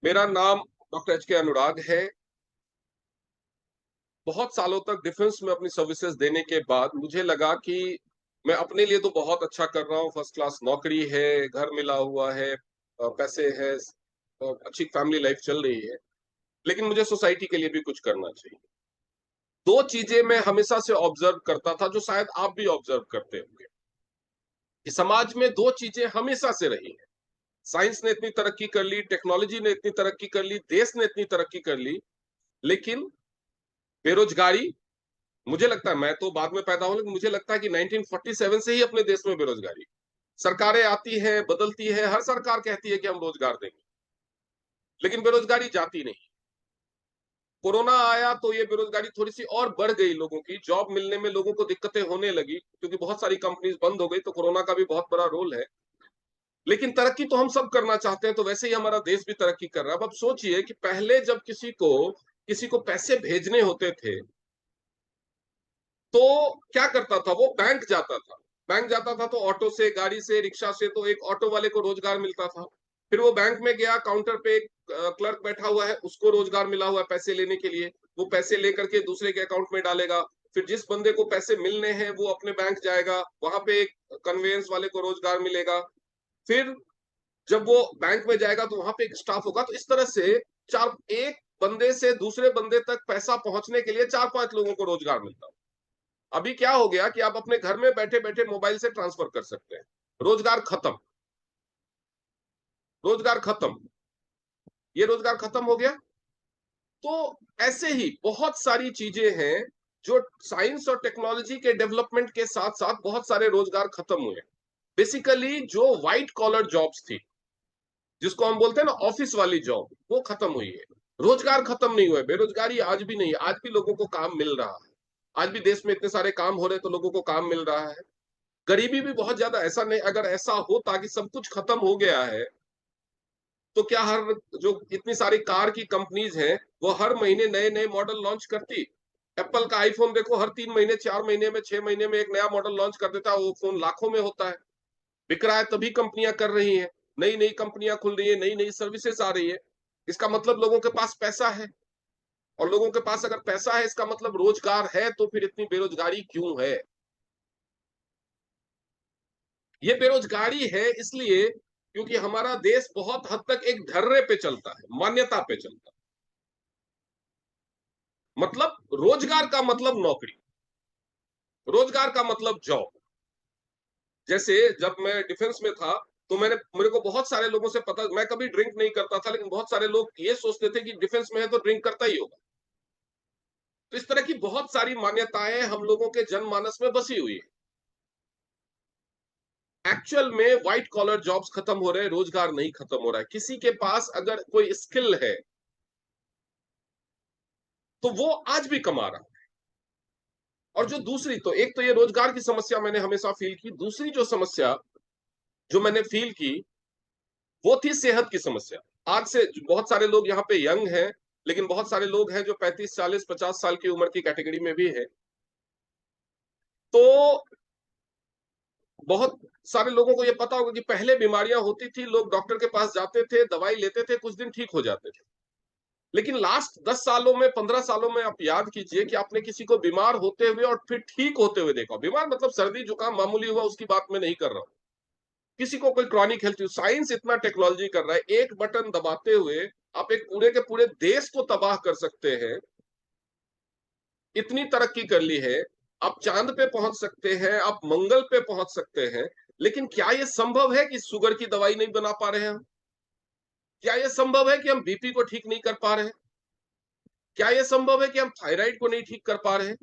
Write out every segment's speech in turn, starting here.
मेरा नाम doctor H के अनुराग है। बहुत सालों तक डिफेंस में अपनी सर्विसेज देने के बाद मुझे लगा कि मैं अपने लिए तो बहुत अच्छा कर रहा हूँ, फर्स्ट क्लास नौकरी है, घर मिला हुआ है, पैसे हैं, अच्छी फैमिली लाइफ चल रही है। लेकिन मुझे सोसाइटी के लिए भी कुछ करना चाहिए। दो चीजें मैं हमेशा से ऑब्जर्व करता था, जो शायद आप भी ऑब्जर्व करते होंगे, कि समाज में दो चीजें हमेशा से रही हैं। साइंस ने इतनी तरक्की कर ली, टेक्नोलॉजी ने इतनी तरक्की कर ली, देश ने इतनी तरक्की कर ली, लेकिन बेरोजगारी, मुझे लगता है, मैं तो बाद में पैदा हूं, लेकिन मुझे लगता है कि 1947 से ही अपने देश में बेरोजगारी। सरकारें आती हैं, बदलती है, हर सरकार कहती है कि हम रोजगार देंगे, लेकिन बेरोजगारी जाती नहीं। कोरोना आया तो ये बेरोजगारी थोड़ी सी और बढ़ गई, लोगों की जॉब मिलने में लोगों को दिक्कतें होने लगी, क्योंकि बहुत सारी कंपनीज बंद हो गई, तो कोरोना का भी बहुत बड़ा रोल है। लेकिन तरक्की तो हम सब करना चाहते हैं, तो वैसे ही हमारा देश भी तरक्की कर रहा है। अब सोचिए कि पहले जब किसी को पैसे भेजने होते थे, तो क्या करता था, वो बैंक जाता था। बैंक जाता था तो ऑटो से, गाड़ी से, रिक्शा से, तो एक ऑटो वाले को रोजगार मिलता था। फिर वो बैंक में गया, काउंटर पे एक क्लर्क बैठा हुआ है, उसको रोजगार मिला हुआ है पैसे लेने के लिए। वो पैसे लेकर के दूसरे के अकाउंट में डालेगा। फिर जिस बंदे को पैसे मिलने हैं वो अपने बैंक जाएगा, वहां पे एक कन्वेंस वाले को रोजगार मिलेगा। फिर जब वो बैंक में जाएगा तो वहां पे एक स्टाफ होगा। तो इस तरह से चार एक बंदे से दूसरे बंदे तक पैसा पहुंचने के लिए चार पांच लोगों को रोजगार मिलता। अभी क्या हो गया कि आप अपने घर में बैठे बैठे मोबाइल से ट्रांसफर कर सकते हैं। रोजगार खत्म। रोजगार खत्म। ये रोजगार खत्म हो गया। तो ऐसे ही बहुत सारी चीजें हैं, जो साइंस और टेक्नोलॉजी के डेवलपमेंट के साथ साथ बहुत सारे रोजगार खत्म हुए। बेसिकली जो व्हाइट कॉलर जॉब्स थी, जिसको हम बोलते हैं ना ऑफिस वाली जॉब, वो खत्म हुई है। रोजगार खत्म नहीं हुए, बेरोजगारी आज भी नहीं है, आज भी लोगों को काम मिल रहा है। आज भी देश में इतने सारे काम हो रहे हैं, तो लोगों को काम मिल रहा है। गरीबी भी बहुत ज्यादा, ऐसा नहीं, अगर ऐसा होता कि सब कुछ खत्म हो गया है, तो क्या हर जो इतनी सारी कार की कंपनीज हैं, वो हर महीने नए नए मॉडल लॉन्च करती? एप्पल का आईफोन देखो, हर 3 महीने, 4 महीने में, 6 महीने में एक नया मॉडल लॉन्च कर देता है। वो फोन लाखों में होता है, बिक रहा है, तभी कंपनियां कर रही हैं। नई नई कंपनियां खुल रही है, नई नई सर्विसेज आ रही है। इसका मतलब लोगों के पास पैसा है। और लोगों के पास अगर पैसा है, इसका मतलब रोजगार है, तो फिर इतनी बेरोजगारी क्यों है? ये बेरोजगारी है इसलिए क्योंकि हमारा देश बहुत हद तक एक ढर्रे पे चलता है, मान्यता पे चलता है। मतलब रोजगार का मतलब नौकरी, रोजगार का मतलब जॉब। जैसे जब मैं डिफेंस में था, तो मेरे को बहुत सारे लोगों से पता, मैं कभी ड्रिंक नहीं करता था, लेकिन बहुत सारे लोग ये सोचते थे कि डिफेंस में है तो ड्रिंक करता ही होगा। तो इस तरह की बहुत सारी मान्यताएं हम लोगों के जनमानस में बसी हुई है। एक्चुअल में व्हाइट कॉलर जॉब्स खत्म हो रहे हैं, रोजगार नहीं खत्म हो रहा है। किसी के पास अगर कोई स्किल है, तो वो आज भी कमा रहा है। और जो दूसरी, तो एक तो ये रोजगार की समस्या मैंने हमेशा फील की, दूसरी जो समस्या जो मैंने फील की, वो थी सेहत की समस्या। आज से बहुत सारे लोग यहाँ पे यंग हैं, लेकिन बहुत सारे लोग हैं जो 35, 40, 50 साल की उम्र की कैटेगरी में भी है। तो बहुत सारे लोगों को ये पता होगा कि पहले बीमारियां होती थी, लोग डॉक्टर के पास जाते थे, दवाई लेते थे, कुछ दिन ठीक हो जाते थे। लेकिन लास्ट 10 सालों में, 15 सालों में आप याद कीजिए कि आपने किसी को बीमार होते हुए और फिर ठीक होते हुए देखा। बीमार मतलब सर्दी जुकाम मामूली हुआ, उसकी बात मैं नहीं कर रहा हूं। किसी को कोई क्रॉनिक हेल्थ, साइंस इतना टेक्नोलॉजी कर रहा है, एक बटन दबाते हुए आप एक पूरे के पूरे देश को तबाह कर सकते हैं। इतनी तरक्की कर ली है। आप चांद पे पहुंच सकते हैं, आप मंगल पे पहुंच सकते हैं। लेकिन क्या यह संभव है कि शुगर की दवाई नहीं बना पा रहे हैं हम? क्या यह संभव है कि हम बीपी को ठीक नहीं कर पा रहे हैं? क्या यह संभव है कि हम थायराइड को नहीं ठीक कर पा रहे हैं?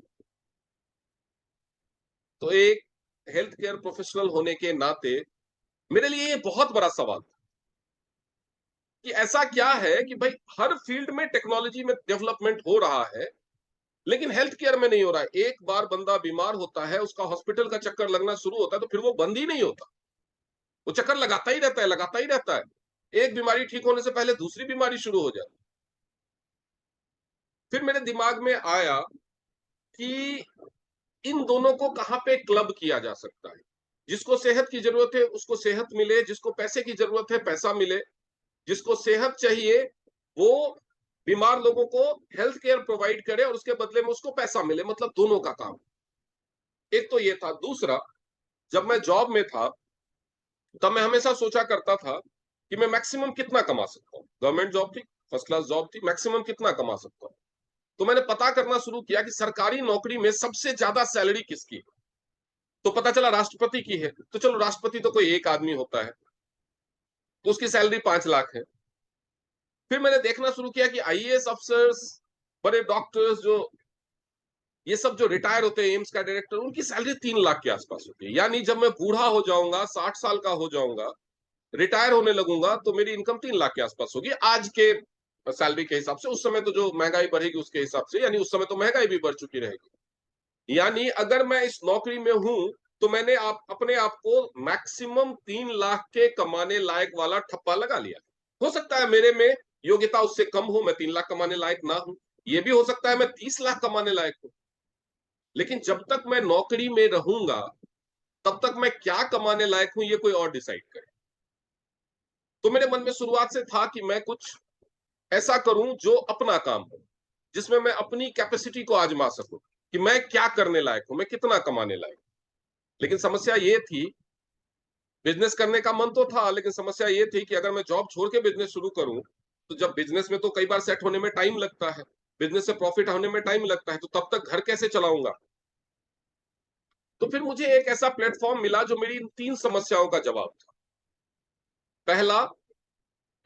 तो एक हेल्थ केयर प्रोफेशनल होने के नाते मेरे लिए ये बहुत बड़ा सवाल था कि ऐसा क्या है कि भाई हर फील्ड में टेक्नोलॉजी में डेवलपमेंट हो रहा है, लेकिन हेल्थ केयर में नहीं हो रहा है। एक बार बंदा बीमार होता है, उसका हॉस्पिटल का चक्कर लगना शुरू होता है, तो फिर वो बंद ही नहीं होता। वो चक्कर लगाता ही रहता है, लगाता ही रहता है। एक बीमारी ठीक होने से पहले दूसरी बीमारी शुरू हो जाती। फिर मेरे दिमाग में आया कि इन दोनों को कहां पे क्लब किया जा सकता है। जिसको सेहत की जरूरत है उसको सेहत मिले, जिसको पैसे की जरूरत है पैसा मिले। जिसको सेहत चाहिए वो बीमार लोगों को हेल्थ केयर प्रोवाइड करे और उसके बदले में उसको पैसा मिले, मतलब दोनों का काम। एक तो ये था। दूसरा, जब मैं जॉब में था तब मैं हमेशा सोचा करता था कि मैं मैक्सिमम कितना कमा सकता हूँ। गवर्नमेंट जॉब थी, फर्स्ट क्लास जॉब थी, मैक्सिमम कितना कमा सकता हूँ। तो मैंने पता करना शुरू किया कि सरकारी नौकरी में सबसे ज्यादा सैलरी किसकी है। तो पता चला राष्ट्रपति की है। तो चलो, राष्ट्रपति तो कोई एक आदमी होता है, तो उसकी सैलरी 5 लाख है। फिर मैंने देखना शुरू किया कि आईएएस अफसर्स, बड़े डॉक्टर्स, जो ये सब जो रिटायर होते हैं, एम्स का डायरेक्टर, उनकी सैलरी 3 लाख के आसपास होती है। यानी जब मैं बूढ़ा हो जाऊंगा, 60 साल का हो जाऊंगा, रिटायर होने लगूंगा, तो मेरी इनकम 3 लाख के आसपास होगी आज के सैलरी के हिसाब से। उस समय तो जो महंगाई बढ़ेगी उसके हिसाब से, यानी उस समय तो महंगाई भी बढ़ चुकी रहेगी। यानी अगर मैं इस नौकरी में हूं, तो मैंने अपने आप को मैक्सिमम 3 लाख के कमाने लायक वाला ठप्पा लगा लिया। हो सकता है मेरे में योग्यता उससे कम हो, मैं 3 लाख कमाने लायक ना हूं। ये भी हो सकता है मैं 30 लाख कमाने लायक हूं। लेकिन जब तक मैं नौकरी में रहूंगा, तब तक मैं क्या कमाने लायक हूं ये कोई और डिसाइड करे। तो मेरे मन में शुरुआत से था कि मैं कुछ ऐसा करूं जो अपना काम हो, जिसमें मैं अपनी कैपेसिटी को आजमा सकूं कि मैं क्या करने लायक हूं, मैं कितना कमाने लायक। लेकिन समस्या ये थी, बिजनेस करने का मन तो था, लेकिन समस्या ये थी कि अगर मैं जॉब छोड़ के बिजनेस शुरू करूं, तो जब बिजनेस में तो कई बार सेट होने में टाइम लगता है, बिजनेस से प्रॉफिट होने में टाइम लगता है, तो तब तक घर कैसे चलाऊंगा। तो फिर मुझे एक ऐसा प्लेटफॉर्म मिला जो मेरी इन 3 समस्याओं का जवाब था। पहला,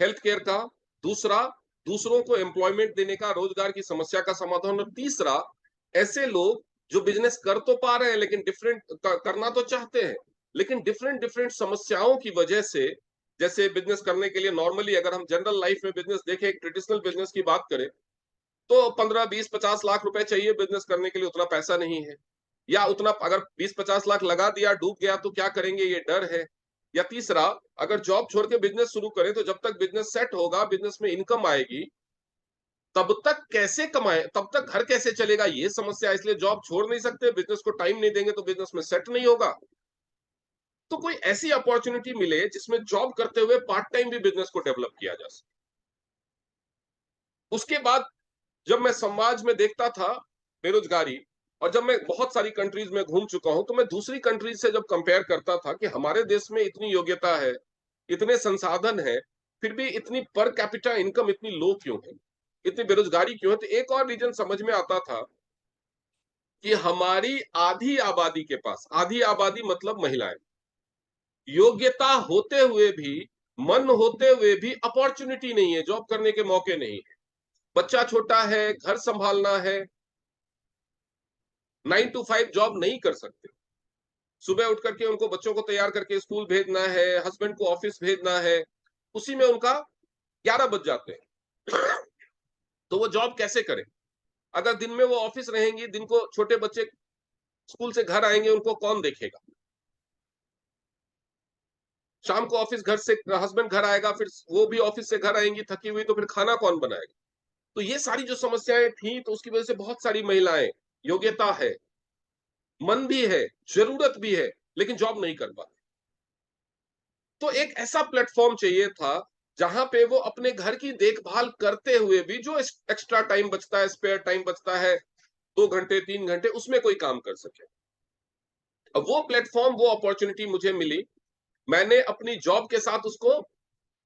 हेल्थ केयर का। दूसरा, दूसरों को एम्प्लॉयमेंट देने का, रोजगार की समस्या का समाधान। और तीसरा, ऐसे लोग जो बिजनेस कर तो पा रहे हैं लेकिन डिफरेंट करना तो चाहते हैं, लेकिन डिफरेंट डिफरेंट समस्याओं की वजह से, जैसे बिजनेस करने के लिए नॉर्मली अगर हम जनरल लाइफ में बिजनेस देखें, एक ट्रेडिशनल बिजनेस की बात करें, तो 15, 20, 50 लाख रुपए चाहिए बिजनेस करने के लिए, उतना पैसा नहीं है। या उतना अगर 20, 50 लाख लगा दिया, डूब गया तो क्या करेंगे, ये डर है। या तीसरा, अगर जॉब छोड़ के बिजनेस शुरू करें तो जब तक बिजनेस सेट होगा, बिजनेस में इनकम आएगी, तब तक कैसे कमाए, तब तक घर कैसे चलेगा, ये समस्या है। इसलिए जॉब छोड़ नहीं सकते, बिजनेस को टाइम नहीं देंगे तो बिजनेस में सेट नहीं होगा। तो कोई ऐसी अपॉर्चुनिटी मिले जिसमें जॉब करते हुए पार्ट टाइम भी बिजनेस को डेवलप किया जा सके। उसके बाद जब मैं समाज में देखता था बेरोजगारी, और जब मैं बहुत सारी कंट्रीज में घूम चुका हूं, तो मैं दूसरी कंट्रीज से जब कंपेयर करता था कि हमारे देश में इतनी योग्यता है, इतने संसाधन है, फिर भी इतनी पर कैपिटा इनकम इतनी लो क्यों है, इतनी बेरोजगारी क्यों है, तो एक और रीजन समझ में आता था कि हमारी आधी आबादी के पास, आधी आबादी मतलब महिलाएं, योग्यता होते हुए भी, मन होते हुए भी अपॉर्चुनिटी नहीं है, जॉब करने के मौके नहीं है। बच्चा छोटा है, घर संभालना है, 9 to 5 जॉब नहीं कर सकते। सुबह उठ करके उनको, बच्चों को तैयार करके स्कूल भेजना है, हस्बैंड को ऑफिस भेजना है, उसी में उनका 11 बज जाते हैं। तो वो जॉब कैसे करें। अगर दिन में वो ऑफिस रहेंगी, दिन को छोटे बच्चे स्कूल से घर आएंगे, उनको कौन देखेगा। शाम को ऑफिस घर से हस्बैंड घर आएगा, फिर वो भी ऑफिस से घर आएंगी थकी हुई, तो फिर खाना कौन बनाएगा। तो ये सारी जो समस्याएं थी, तो उसकी वजह से बहुत सारी महिलाएं, योग्यता है, मन भी है, जरूरत भी है, लेकिन जॉब नहीं कर पाती। तो एक ऐसा प्लेटफॉर्म चाहिए था जहां पे वो अपने घर की देखभाल करते हुए भी, जो एक्स्ट्रा टाइम बचता है, स्पेयर टाइम बचता है, 2 घंटे 3 घंटे, उसमें कोई काम कर सके। अब वो प्लेटफॉर्म, वो अपॉर्चुनिटी मुझे मिली। मैंने अपनी जॉब के साथ उसको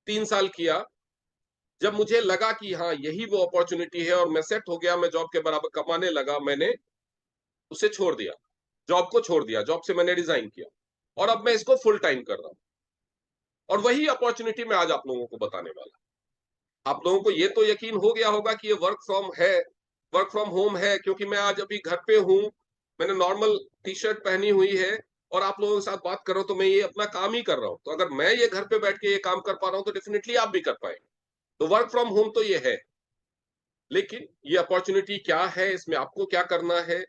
3 साल किया। जब मुझे लगा कि हाँ, यही वो अपॉर्चुनिटी है और मैं सेट हो गया, मैं जॉब के बराबर कमाने लगा, मैंने उसे छोड़ दिया, जॉब को छोड़ दिया, जॉब से मैंने रिजाइन किया, और अब मैं इसको फुल टाइम कर रहा हूँ। और वही अपॉर्चुनिटी मैं आज आप लोगों को बताने वाला। आप लोगों को ये तो यकीन हो गया होगा कि ये वर्क फ्रॉम होम है, क्योंकि मैं आज अभी घर पे हूँ, मैंने नॉर्मल टी शर्ट पहनी हुई है, और आप लोगों के साथ बात कर रहा हूँ, तो मैं ये अपना काम ही कर रहा हूँ। तो अगर मैं ये घर पे बैठ के ये काम कर पा रहा हूँ, तो डेफिनेटली आप भी कर पाएंगे। तो वर्क फ्रॉम होम तो ये है। लेकिन ये अपॉर्चुनिटी क्या है, इसमें आपको क्या करना है,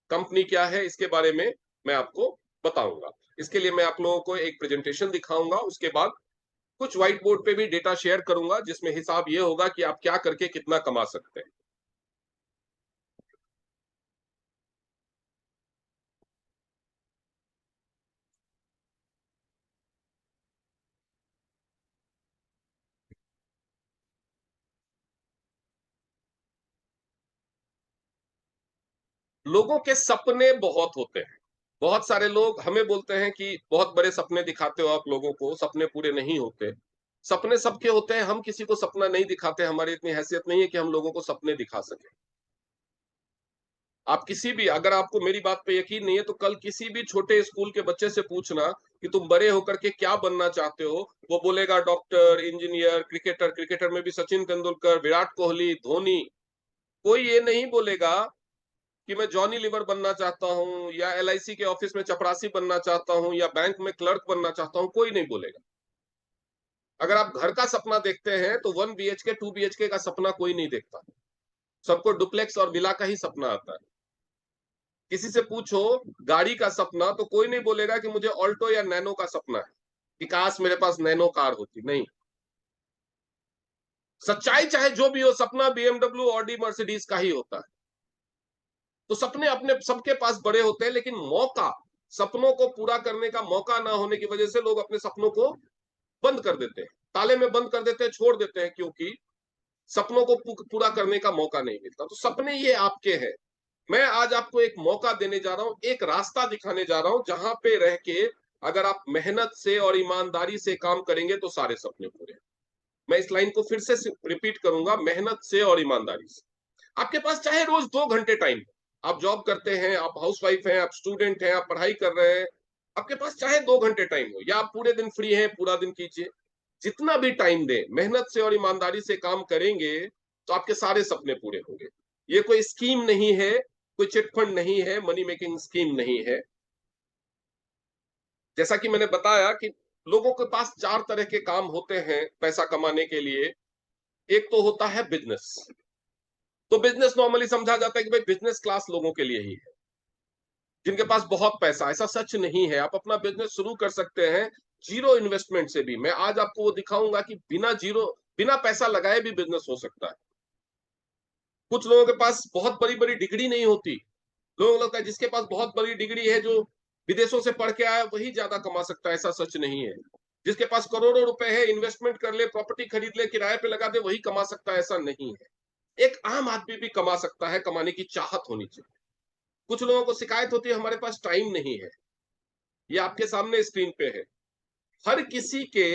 कंपनी क्या है, इसके बारे में मैं आपको बताऊंगा। इसके लिए मैं आप लोगों को एक प्रेजेंटेशन दिखाऊंगा, उसके बाद कुछ व्हाइट बोर्ड पे भी डेटा शेयर करूंगा, जिसमें हिसाब ये होगा कि आप क्या करके कितना कमा सकते हैं। लोगों के सपने बहुत होते हैं। बहुत सारे लोग हमें बोलते हैं कि बहुत बड़े सपने दिखाते हो आप लोगों को, सपने पूरे नहीं होते। सपने सबके होते हैं, हम किसी को सपना नहीं दिखाते, हमारी इतनी हैसियत नहीं है कि हम लोगों को सपने दिखा सकें। आप किसी भी, अगर आपको मेरी बात पे यकीन नहीं है तो कल किसी भी छोटे स्कूल के बच्चे से पूछना कि तुम बड़े होकर के क्या बनना चाहते हो, वो बोलेगा डॉक्टर, इंजीनियर, क्रिकेटर। क्रिकेटर में भी सचिन तेंदुलकर, विराट कोहली, धोनी। कोई ये नहीं बोलेगा कि मैं जॉनी लीवर बनना चाहता हूँ या एलआईसी के ऑफिस में चपरासी बनना चाहता हूँ या बैंक में क्लर्क बनना चाहता हूँ, कोई नहीं बोलेगा। अगर आप घर का सपना देखते हैं तो 1 BHK 2 BHK का सपना कोई नहीं देखता। सबको डुप्लेक्स और विला का ही सपना आता है। किसी से पूछो गाड़ी का सपना तो कोई नहीं बोलेगा कि मुझे ऑल्टो या नैनो का सपना है, कि काश मेरे पास नैनो कार होती। नहीं, सच्चाई चाहे जो भी हो, सपना बीएमडब्ल्यू, ऑडी, मर्सिडीज का ही होता है। तो सपने अपने सबके पास बड़े होते हैं, लेकिन मौका, सपनों को पूरा करने का मौका ना होने की वजह से लोग अपने सपनों को बंद कर देते हैं, ताले में बंद कर देते हैं, छोड़ देते हैं, क्योंकि सपनों को पूरा करने का मौका नहीं मिलता। तो सपने ये आपके हैं। मैं आज आपको एक मौका देने जा रहा हूं, एक रास्ता दिखाने जा रहा हूं, जहां पे रह के अगर आप मेहनत से और ईमानदारी से काम करेंगे तो सारे सपने पूरे। मैं इस लाइन को फिर से रिपीट करूंगा, मेहनत से और ईमानदारी से। आपके पास चाहे रोज 2 घंटे टाइम हो, आप जॉब करते हैं, आप हाउसवाइफ हैं, आप स्टूडेंट हैं, आप पढ़ाई कर रहे हैं, आपके पास चाहे 2 घंटे टाइम हो या आप पूरे दिन फ्री हैं, पूरा दिन कीजिए। जितना भी टाइम दें, मेहनत से और ईमानदारी से काम करेंगे तो आपके सारे सपने पूरे होंगे। ये कोई स्कीम नहीं है, कोई चिटफंड नहीं है, मनी मेकिंग स्कीम नहीं है। जैसा कि मैंने बताया कि लोगों के पास 4 तरह के काम होते हैं पैसा कमाने के लिए। एक तो होता है बिजनेस। तो बिजनेस नॉर्मली समझा जाता है कि भाई बिजनेस क्लास लोगों के लिए ही है, जिनके पास बहुत पैसा। ऐसा सच नहीं है, आप अपना बिजनेस शुरू कर सकते हैं जीरो इन्वेस्टमेंट से भी। मैं आज आपको वो दिखाऊंगा कि बिना पैसा लगाए भी बिजनेस हो सकता है। कुछ लोगों के पास बहुत बड़ी बड़ी डिग्री नहीं होती। लोगों को लगता है जिसके पास बहुत बड़ी डिग्री है, जो विदेशों से पढ़ के आया, वही ज्यादा कमा सकता है। ऐसा सच नहीं है। जिसके पास करोड़ों रुपए है, इन्वेस्टमेंट कर ले, प्रॉपर्टी खरीद ले, किराए पे लगा दे, वही कमा सकता है। ऐसा नहीं है। एक आम आदमी भी कमा सकता है, कमाने की चाहत होनी चाहिए। कुछ लोगों को शिकायत होती है हमारे पास टाइम नहीं है। ये आपके सामने स्क्रीन पे है। हर किसी के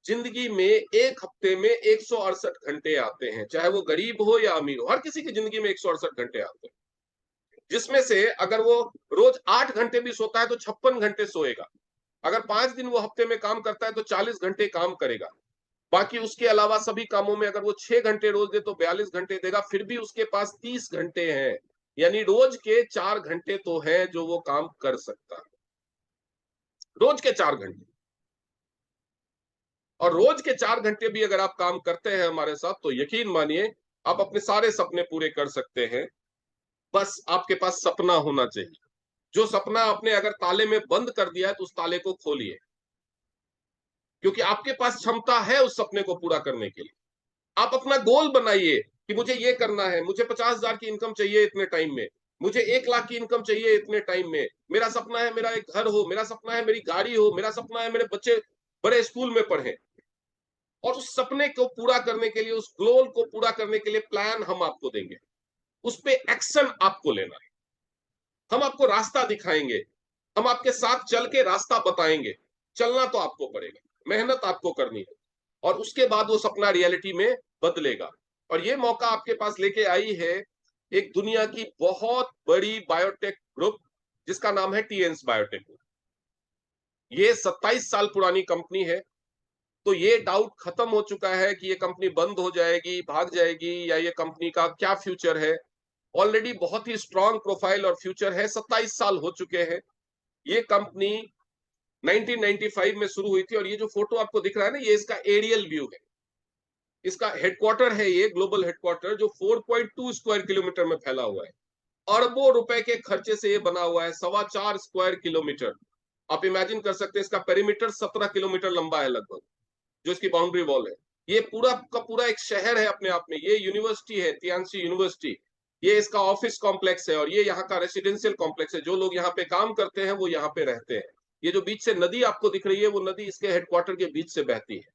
जिंदगी में एक हफ्ते में 168 घंटे आते हैं, चाहे वो गरीब हो या अमीर हो। हर किसी की जिंदगी में 168 घंटे आते हैं, जिसमें से अगर वो रोज 8 घंटे भी सोता है तो 56 घंटे सोएगा। अगर 5 दिन वो हफ्ते में काम करता है तो 40 घंटे काम करेगा। बाकी उसके अलावा सभी कामों में अगर वो 6 घंटे रोज दे तो 42 घंटे देगा। फिर भी उसके पास 30 घंटे हैं, यानी रोज के 4 घंटे तो है जो वो काम कर सकता है। रोज के 4 घंटे। और रोज के 4 घंटे भी अगर आप काम करते हैं हमारे साथ तो यकीन मानिए आप अपने सारे सपने पूरे कर सकते हैं। बस आपके पास सपना होना चाहिए। जो सपना आपने अगर ताले में बंद कर दिया है तो उस ताले को खोलिए, क्योंकि आपके पास क्षमता है उस सपने को पूरा करने के लिए। आप अपना गोल बनाइए कि मुझे ये करना है, मुझे 50,000 की इनकम चाहिए इतने टाइम में, मुझे 1 लाख की इनकम चाहिए इतने टाइम में। मेरा सपना है मेरा एक घर हो, मेरा सपना है मेरी गाड़ी हो, मेरा सपना है मेरे बच्चे बड़े स्कूल में पढ़े। और उस सपने को पूरा करने के लिए, उस गोल को पूरा करने के लिए प्लान हम आपको देंगे। उस पे एक्शन आपको लेना है। हम आपको रास्ता दिखाएंगे, हम आपके साथ चल के रास्ता बताएंगे। चलना तो आपको पड़ेगा, मेहनत आपको करनी है, और उसके बाद वो सपना रियलिटी में बदलेगा। और ये मौका आपके पास लेके आई है एक दुनिया की बहुत बड़ी बायोटेक ग्रुप, जिसका नाम है टीएंस बायोटेक। ये 27 साल पुरानी कंपनी है। तो ये डाउट खत्म हो चुका है कि ये कंपनी बंद हो जाएगी, भाग जाएगी, या ये कंपनी का क्या फ्यूचर है। ऑलरेडी बहुत ही स्ट्रांग प्रोफाइल और फ्यूचर है। 27 साल हो चुके हैं। ये कंपनी 1995 में शुरू हुई थी, और ये जो फोटो आपको दिख रहा है ना, ये इसका एरियल व्यू है। इसका हेडक्वार्टर है, ये ग्लोबल हेडक्वार्टर, जो 4.2 स्क्वायर किलोमीटर में फैला हुआ है। अरबों रुपए के खर्चे से ये बना हुआ है, 4.25 स्क्वायर किलोमीटर। आप इमेजिन कर सकते हैं, इसका पेरीमीटर 17 किलोमीटर लंबा है लगभग, जो इसकी बाउंड्री वॉल है। ये पूरा का पूरा एक शहर है अपने आप में। ये यूनिवर्सिटी है, तियानसी यूनिवर्सिटी। ये इसका ऑफिस कॉम्प्लेक्स है, और ये यहाँ का रेसिडेंशियल कॉम्प्लेक्स है। जो लोग यहाँ पे काम करते हैं वो यहाँ पे रहते हैं। ये जो बीच से नदी आपको दिख रही है, वो नदी इसके हेडक्वार्टर के बीच से बहती है।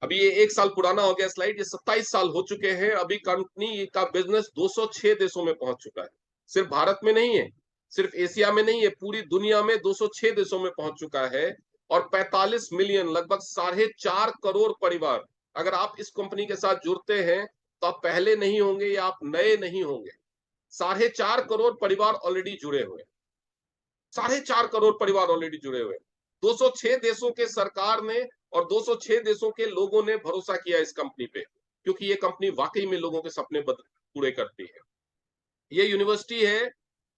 अभी ये 1 साल पुराना हो गया स्लाइड, ये 27 साल हो चुके हैं। अभी कंपनी का बिजनेस 206 देशों में पहुंच चुका है। सिर्फ भारत में नहीं है, सिर्फ एशिया में नहीं है, पूरी दुनिया में 206 देशों में पहुंच चुका है। और 45 मिलियन, लगभग 4.5 करोड़ परिवार, अगर आप इस कंपनी के साथ जुड़ते हैं तो आप पहले नहीं होंगे या आप नए नहीं होंगे। 4.5 करोड़ परिवार ऑलरेडी जुड़े हुए, 4.5 करोड़ परिवार ऑलरेडी जुड़े हुए। 206 देशों के सरकार ने और 206 देशों के लोगों ने भरोसा किया इस कंपनी पे, क्योंकि ये कंपनी वाकई में लोगों के सपने पूरे करती है। ये यूनिवर्सिटी है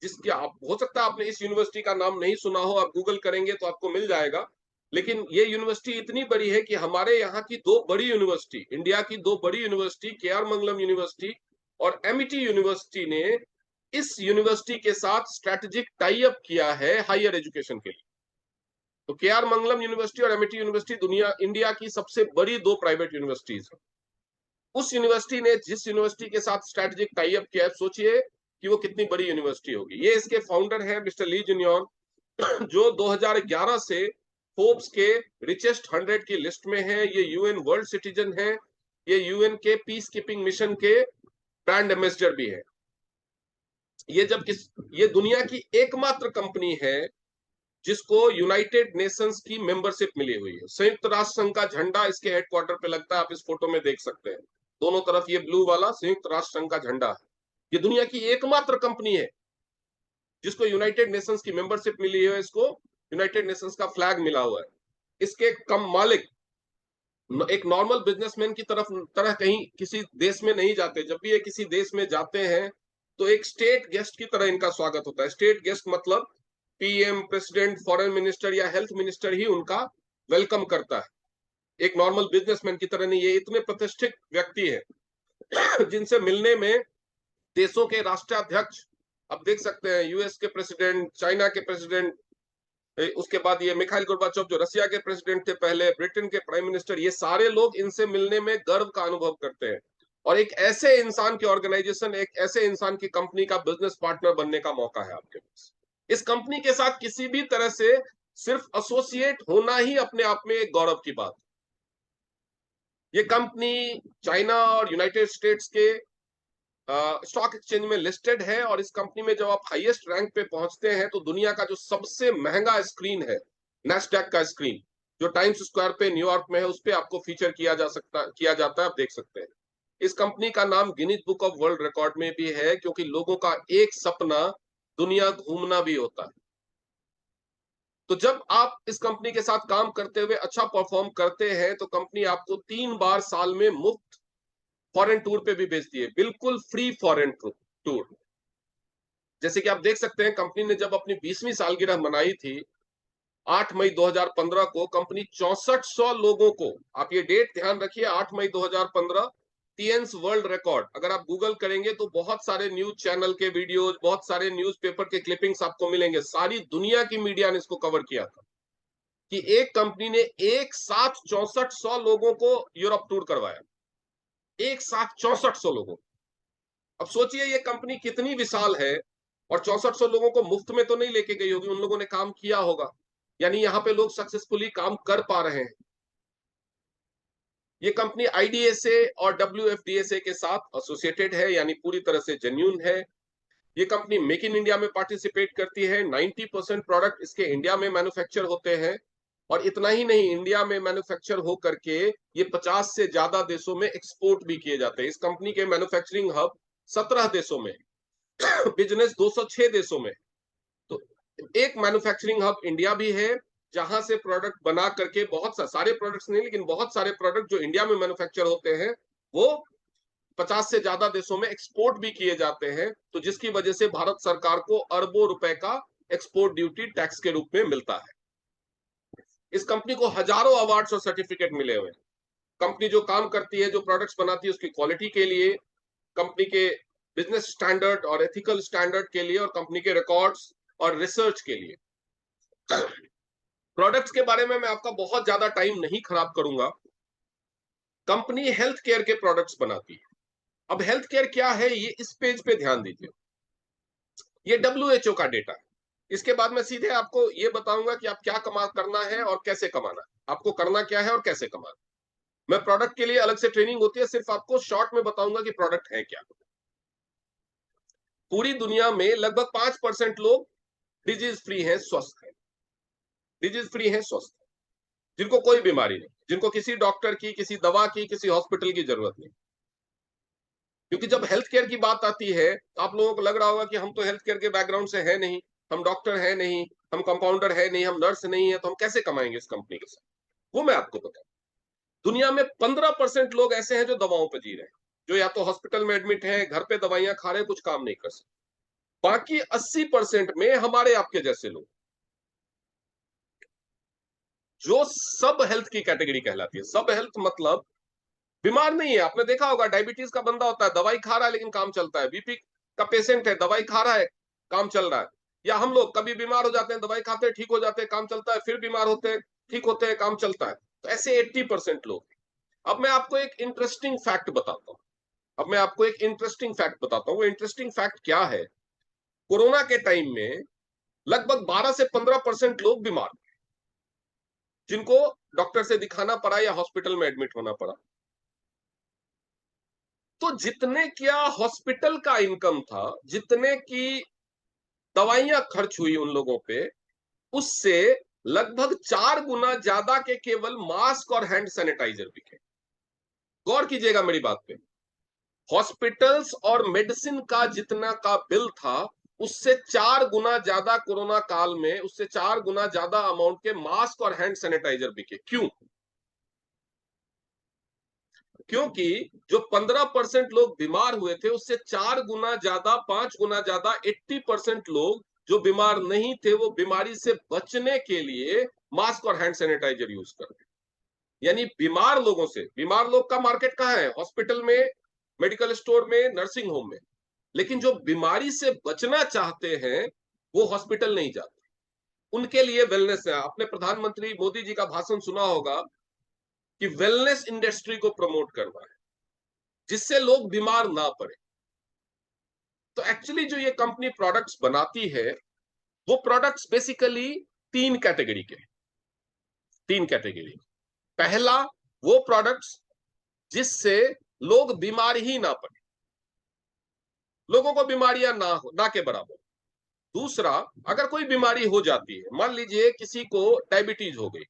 जिसके, आप हो सकता है आपने इस यूनिवर्सिटी का नाम नहीं सुना हो, आप गूगल करेंगे तो आपको मिल जाएगा। लेकिन ये यूनिवर्सिटी इतनी बड़ी है कि हमारे यहाँ की दो बड़ी यूनिवर्सिटी, इंडिया की दो बड़ी यूनिवर्सिटी, के आर मंगलम यूनिवर्सिटी और एमईटी यूनिवर्सिटी ने इस यूनिवर्सिटी के साथ स्ट्रेटेजिक टाई अप किया है हायर एजुकेशन के लिए। तो के आर मंगलम यूनिवर्सिटी और एमईटी यूनिवर्सिटी इंडिया की सबसे बड़ी दो प्राइवेट यूनिवर्सिटीज है। उस यूनिवर्सिटी ने जिस यूनिवर्सिटी के साथ स्ट्रेटेजिक टाई अप किया है, सोचिए कि वो कितनी बड़ी यूनिवर्सिटी होगी। ये इसके फाउंडर है मिस्टर ली जुनियन, जो 2011 से फोर्ब्स के रिचेस्ट 100 की लिस्ट में है। ये यूएन वर्ल्ड सिटीजन है, ये यूएन के पीस कीपिंग मिशन के ब्रांड एम्बेसडर भी है। ये दुनिया की एकमात्र कंपनी है जिसको यूनाइटेड नेशंस की मेंबरशिप मिली हुई है। संयुक्त राष्ट्र संघ का झंडा इसके हेडक्वार्टर पे लगता है, आप इस फोटो में देख सकते हैं। दोनों तरफ ये ब्लू वाला संयुक्त राष्ट्र संघ का झंडा है। ये दुनिया की एकमात्र कंपनी है जिसको यूनाइटेड नेशंस की मेंबरशिप मिली है, इसको यूनाइटेड नेशंस का फ्लैग मिला हुआ है। इसके कम मालिक एक नॉर्मल बिजनेसमैन की तरह कहीं किसी देश में नहीं जाते। जब भी ये किसी देश में जाते हैं तो एक स्टेट गेस्ट की तरह इनका स्वागत होता है। स्टेट गेस्ट मतलब पीएम, प्रेसिडेंट, फॉरेन मिनिस्टर या हेल्थ मिनिस्टर ही उनका वेलकम करता है, एक नॉर्मल बिजनेसमैन की तरह नहीं। ये इतने प्रतिष्ठित व्यक्ति है जिनसे मिलने में देशों के राष्ट्राध्यक्ष, आप देख सकते हैं, यूएस के प्रेसिडेंट, चाइना के प्रेसिडेंट, उसके बाद ये मिखाइल गोर्बाचोव जो रशिया के प्रेसिडेंट थे पहले, ब्रिटेन के प्राइम मिनिस्टर, ये सारे लोग इनसे मिलने में गर्व का अनुभव करते हैं। और एक ऐसे इंसान की ऑर्गेनाइजेशन, एक ऐसे इंसान की कंपनी का बिजनेस पार्टनर बनने का मौका है आपके पास। इस कंपनी के साथ किसी भी तरह से सिर्फ एसोसिएट होना ही अपने आप में एक गौरव की बात। ये कंपनी चाइना और यूनाइटेड स्टेट्स के स्टॉक एक्सचेंज में लिस्टेड है। और इस कंपनी में जब आप हाईएस्ट रैंक पे पहुंचते हैं तो दुनिया का जो सबसे महंगा स्क्रीन है, नेस्डैक का स्क्रीन, जो टाइम्स स्क्वायर पे न्यूयॉर्क में है, उस पे आपको फीचर किया जाता है, आप देख सकते हैं। इस कंपनी का नाम Guinness book of world record में भी है, क्योंकि लोगों का एक सपना दुनिया घूमना भी होता है। तो जब आप इस कंपनी के साथ काम करते हुए अच्छा परफॉर्म करते हैं तो कंपनी आपको 3 बार साल में मुफ्त फॉरेन टूर पे भी भेजती है, बिल्कुल फ्री फॉरेन टूर। जैसे कि आप देख सकते हैं, कंपनी ने जब अपनी 20वीं सालगिरह मनाई थी 8 मई 2015 को, कंपनी 6400 लोगों को, आप ये डेट ध्यान रखिए, 8 मई 2015, टीएन्स वर्ल्ड रिकॉर्ड। अगर आप गूगल करेंगे तो बहुत सारे न्यूज चैनल के वीडियोज, बहुत सारे न्यूज़पेपर के क्लिपिंग्स आपको मिलेंगे। सारी दुनिया की मीडिया ने इसको कवर किया था कि एक कंपनी ने एक साथ 6400 लोगों को यूरोप टूर करवाया, एक साथ 6400 लोगों। अब सोचिए ये कंपनी कितनी विशाल है, और 6400 लोगों को मुफ्त में तो नहीं लेके गई होगी, उन लोगों ने काम किया होगा, यानी यहाँ पे लोग सक्सेसफुली काम कर पा रहे हैं। ये कंपनी आईडीएसए और डब्ल्यूएफडीएसए के साथ एसोसिएटेड है, यानी पूरी तरह से जेन्युइन है। ये कंपनी मेक इन इंडिया में पार्टिसिपेट करती है। 90% प्रोडक्ट इसके इंडिया में मैन्युफैक्चर होते हैं। और इतना ही नहीं, इंडिया में मैन्युफैक्चर हो करके ये 50 से ज्यादा देशों में एक्सपोर्ट भी किए जाते हैं। इस कंपनी के मैन्युफैक्चरिंग हब 17 देशों में, बिजनेस 206 देशों में। तो एक मैन्युफैक्चरिंग हब इंडिया भी है, जहां से प्रोडक्ट बना करके, बहुत सारे प्रोडक्ट्स नहीं लेकिन बहुत सारे प्रोडक्ट जो इंडिया में मैन्युफैक्चर होते हैं वो 50 से ज्यादा देशों में एक्सपोर्ट भी किए जाते हैं। तो जिसकी वजह से भारत सरकार को अरबों रुपए का एक्सपोर्ट ड्यूटी टैक्स के रूप में मिलता है। इस कंपनी को हजारों अवार्ड्स और सर्टिफिकेट मिले हुए हैं। कंपनी जो काम करती है, जो प्रोडक्ट्स बनाती है, उसकी क्वालिटी के लिए, कंपनी के बिजनेस स्टैंडर्ड और एथिकल स्टैंडर्ड के लिए, और कंपनी के रिकॉर्ड्स और रिसर्च के लिए। प्रोडक्ट्स के बारे में मैं आपका बहुत ज्यादा टाइम नहीं खराब करूंगा। कंपनी हेल्थ केयर के प्रोडक्ट्स बनाती है। अब हेल्थ केयर क्या है, ये इस पेज पे ध्यान दीजिए। ये डब्ल्यूएचओ का डेटा है। इसके बाद मैं सीधे आपको ये बताऊंगा कि आप क्या करना है और कैसे कमाना है, आपको करना क्या है और कैसे कमाना है। मैं प्रोडक्ट के लिए अलग से ट्रेनिंग होती है, सिर्फ आपको शॉर्ट में बताऊंगा कि प्रोडक्ट है क्या। पूरी दुनिया में लगभग 5% लोग डिजीज फ्री हैं, स्वस्थ हैं, डिजीज फ्री हैं, स्वस्थ हैं, जिनको कोई बीमारी नहीं, जिनको किसी डॉक्टर की, किसी दवा की, किसी हॉस्पिटल की जरूरत नहीं। क्योंकि जब हेल्थ केयर की बात आती है तो आप लोगों को लग रहा होगा कि हम तो हेल्थ केयर के बैकग्राउंड से है नहीं, हम डॉक्टर है नहीं, हम कंपाउंडर है नहीं, हम नर्स नहीं है, तो हम कैसे कमाएंगे इस कंपनी के साथ। वो मैं आपको बताऊं, दुनिया में 15% लोग ऐसे हैं जो दवाओं पर जी रहे हैं, जो या तो हॉस्पिटल में एडमिट है, घर पे दवाइयां खा रहे हैं, कुछ काम नहीं कर सकते। बाकी 80% में हमारे आपके जैसे लोग, जो सब हेल्थ की कैटेगरी कहलाती है। सब हेल्थ मतलब बीमार नहीं है। आपने देखा होगा, डायबिटीज का बंदा होता है, दवाई खा रहा है लेकिन काम चलता है। बीपी का पेशेंट है, दवाई खा रहा है, काम चल रहा है। या हम लोग कभी बीमार हो जाते हैं, दवाई खाते हैं, ठीक हो जाते हैं, काम चलता है, फिर बीमार होते हैं, ठीक होते हैं, काम चलता है। तो ऐसे 80% लोग। अब मैं आपको एक इंटरेस्टिंग फैक्ट बताता हूँ। अब मैं आपको एक इंटरेस्टिंग फैक्ट बताता हूँ। वो इंटरेस्टिंग फैक्ट क्या है? कोरोना के टाइम में लगभग 12 से 15% लोग बीमार, जिनको डॉक्टर से दिखाना पड़ा या हॉस्पिटल में एडमिट होना पड़ा। तो जितने क्या हॉस्पिटल का इनकम था, जितने की दवाइयां खर्च हुई उन लोगों पे, उससे लगभग 4 गुना ज्यादा के केवल मास्क और हैंड सैनिटाइजर बिके। गौर कीजिएगा मेरी बात पे। हॉस्पिटल्स और मेडिसिन का जितना का बिल था, उससे 4 गुना ज्यादा कोरोना काल में, उससे 4 गुना ज्यादा अमाउंट के मास्क और हैंड सैनिटाइजर बिके। क्यों? क्योंकि जो 15% लोग बीमार हुए थे, उससे 4 गुना ज्यादा, 5 गुना ज्यादा 80% लोग जो बीमार नहीं थे, वो बीमारी से बचने के लिए मास्क और हैंड सैनिटाइजर यूज कर रहे। यानी बीमार लोगों से, बीमार लोग का मार्केट कहाँ है? हॉस्पिटल में, मेडिकल स्टोर में, नर्सिंग होम में। लेकिन जो बीमारी से बचना चाहते हैं, वो हॉस्पिटल नहीं जाते। उनके लिए वेलनेस है। आपने प्रधानमंत्री मोदी जी का भाषण सुना होगा कि वेलनेस इंडस्ट्री को प्रमोट करना है, जिससे लोग बीमार ना पड़े। तो एक्चुअली जो ये कंपनी प्रोडक्ट्स बनाती है, वो प्रोडक्ट्स बेसिकली तीन कैटेगरी के, तीन कैटेगरी। पहला, वो प्रोडक्ट्स जिससे लोग बीमार ही ना पड़े, लोगों को बीमारियां ना हो, ना के बराबर। दूसरा, अगर कोई बीमारी हो जाती है, मान लीजिए किसी को डायबिटीज हो गई,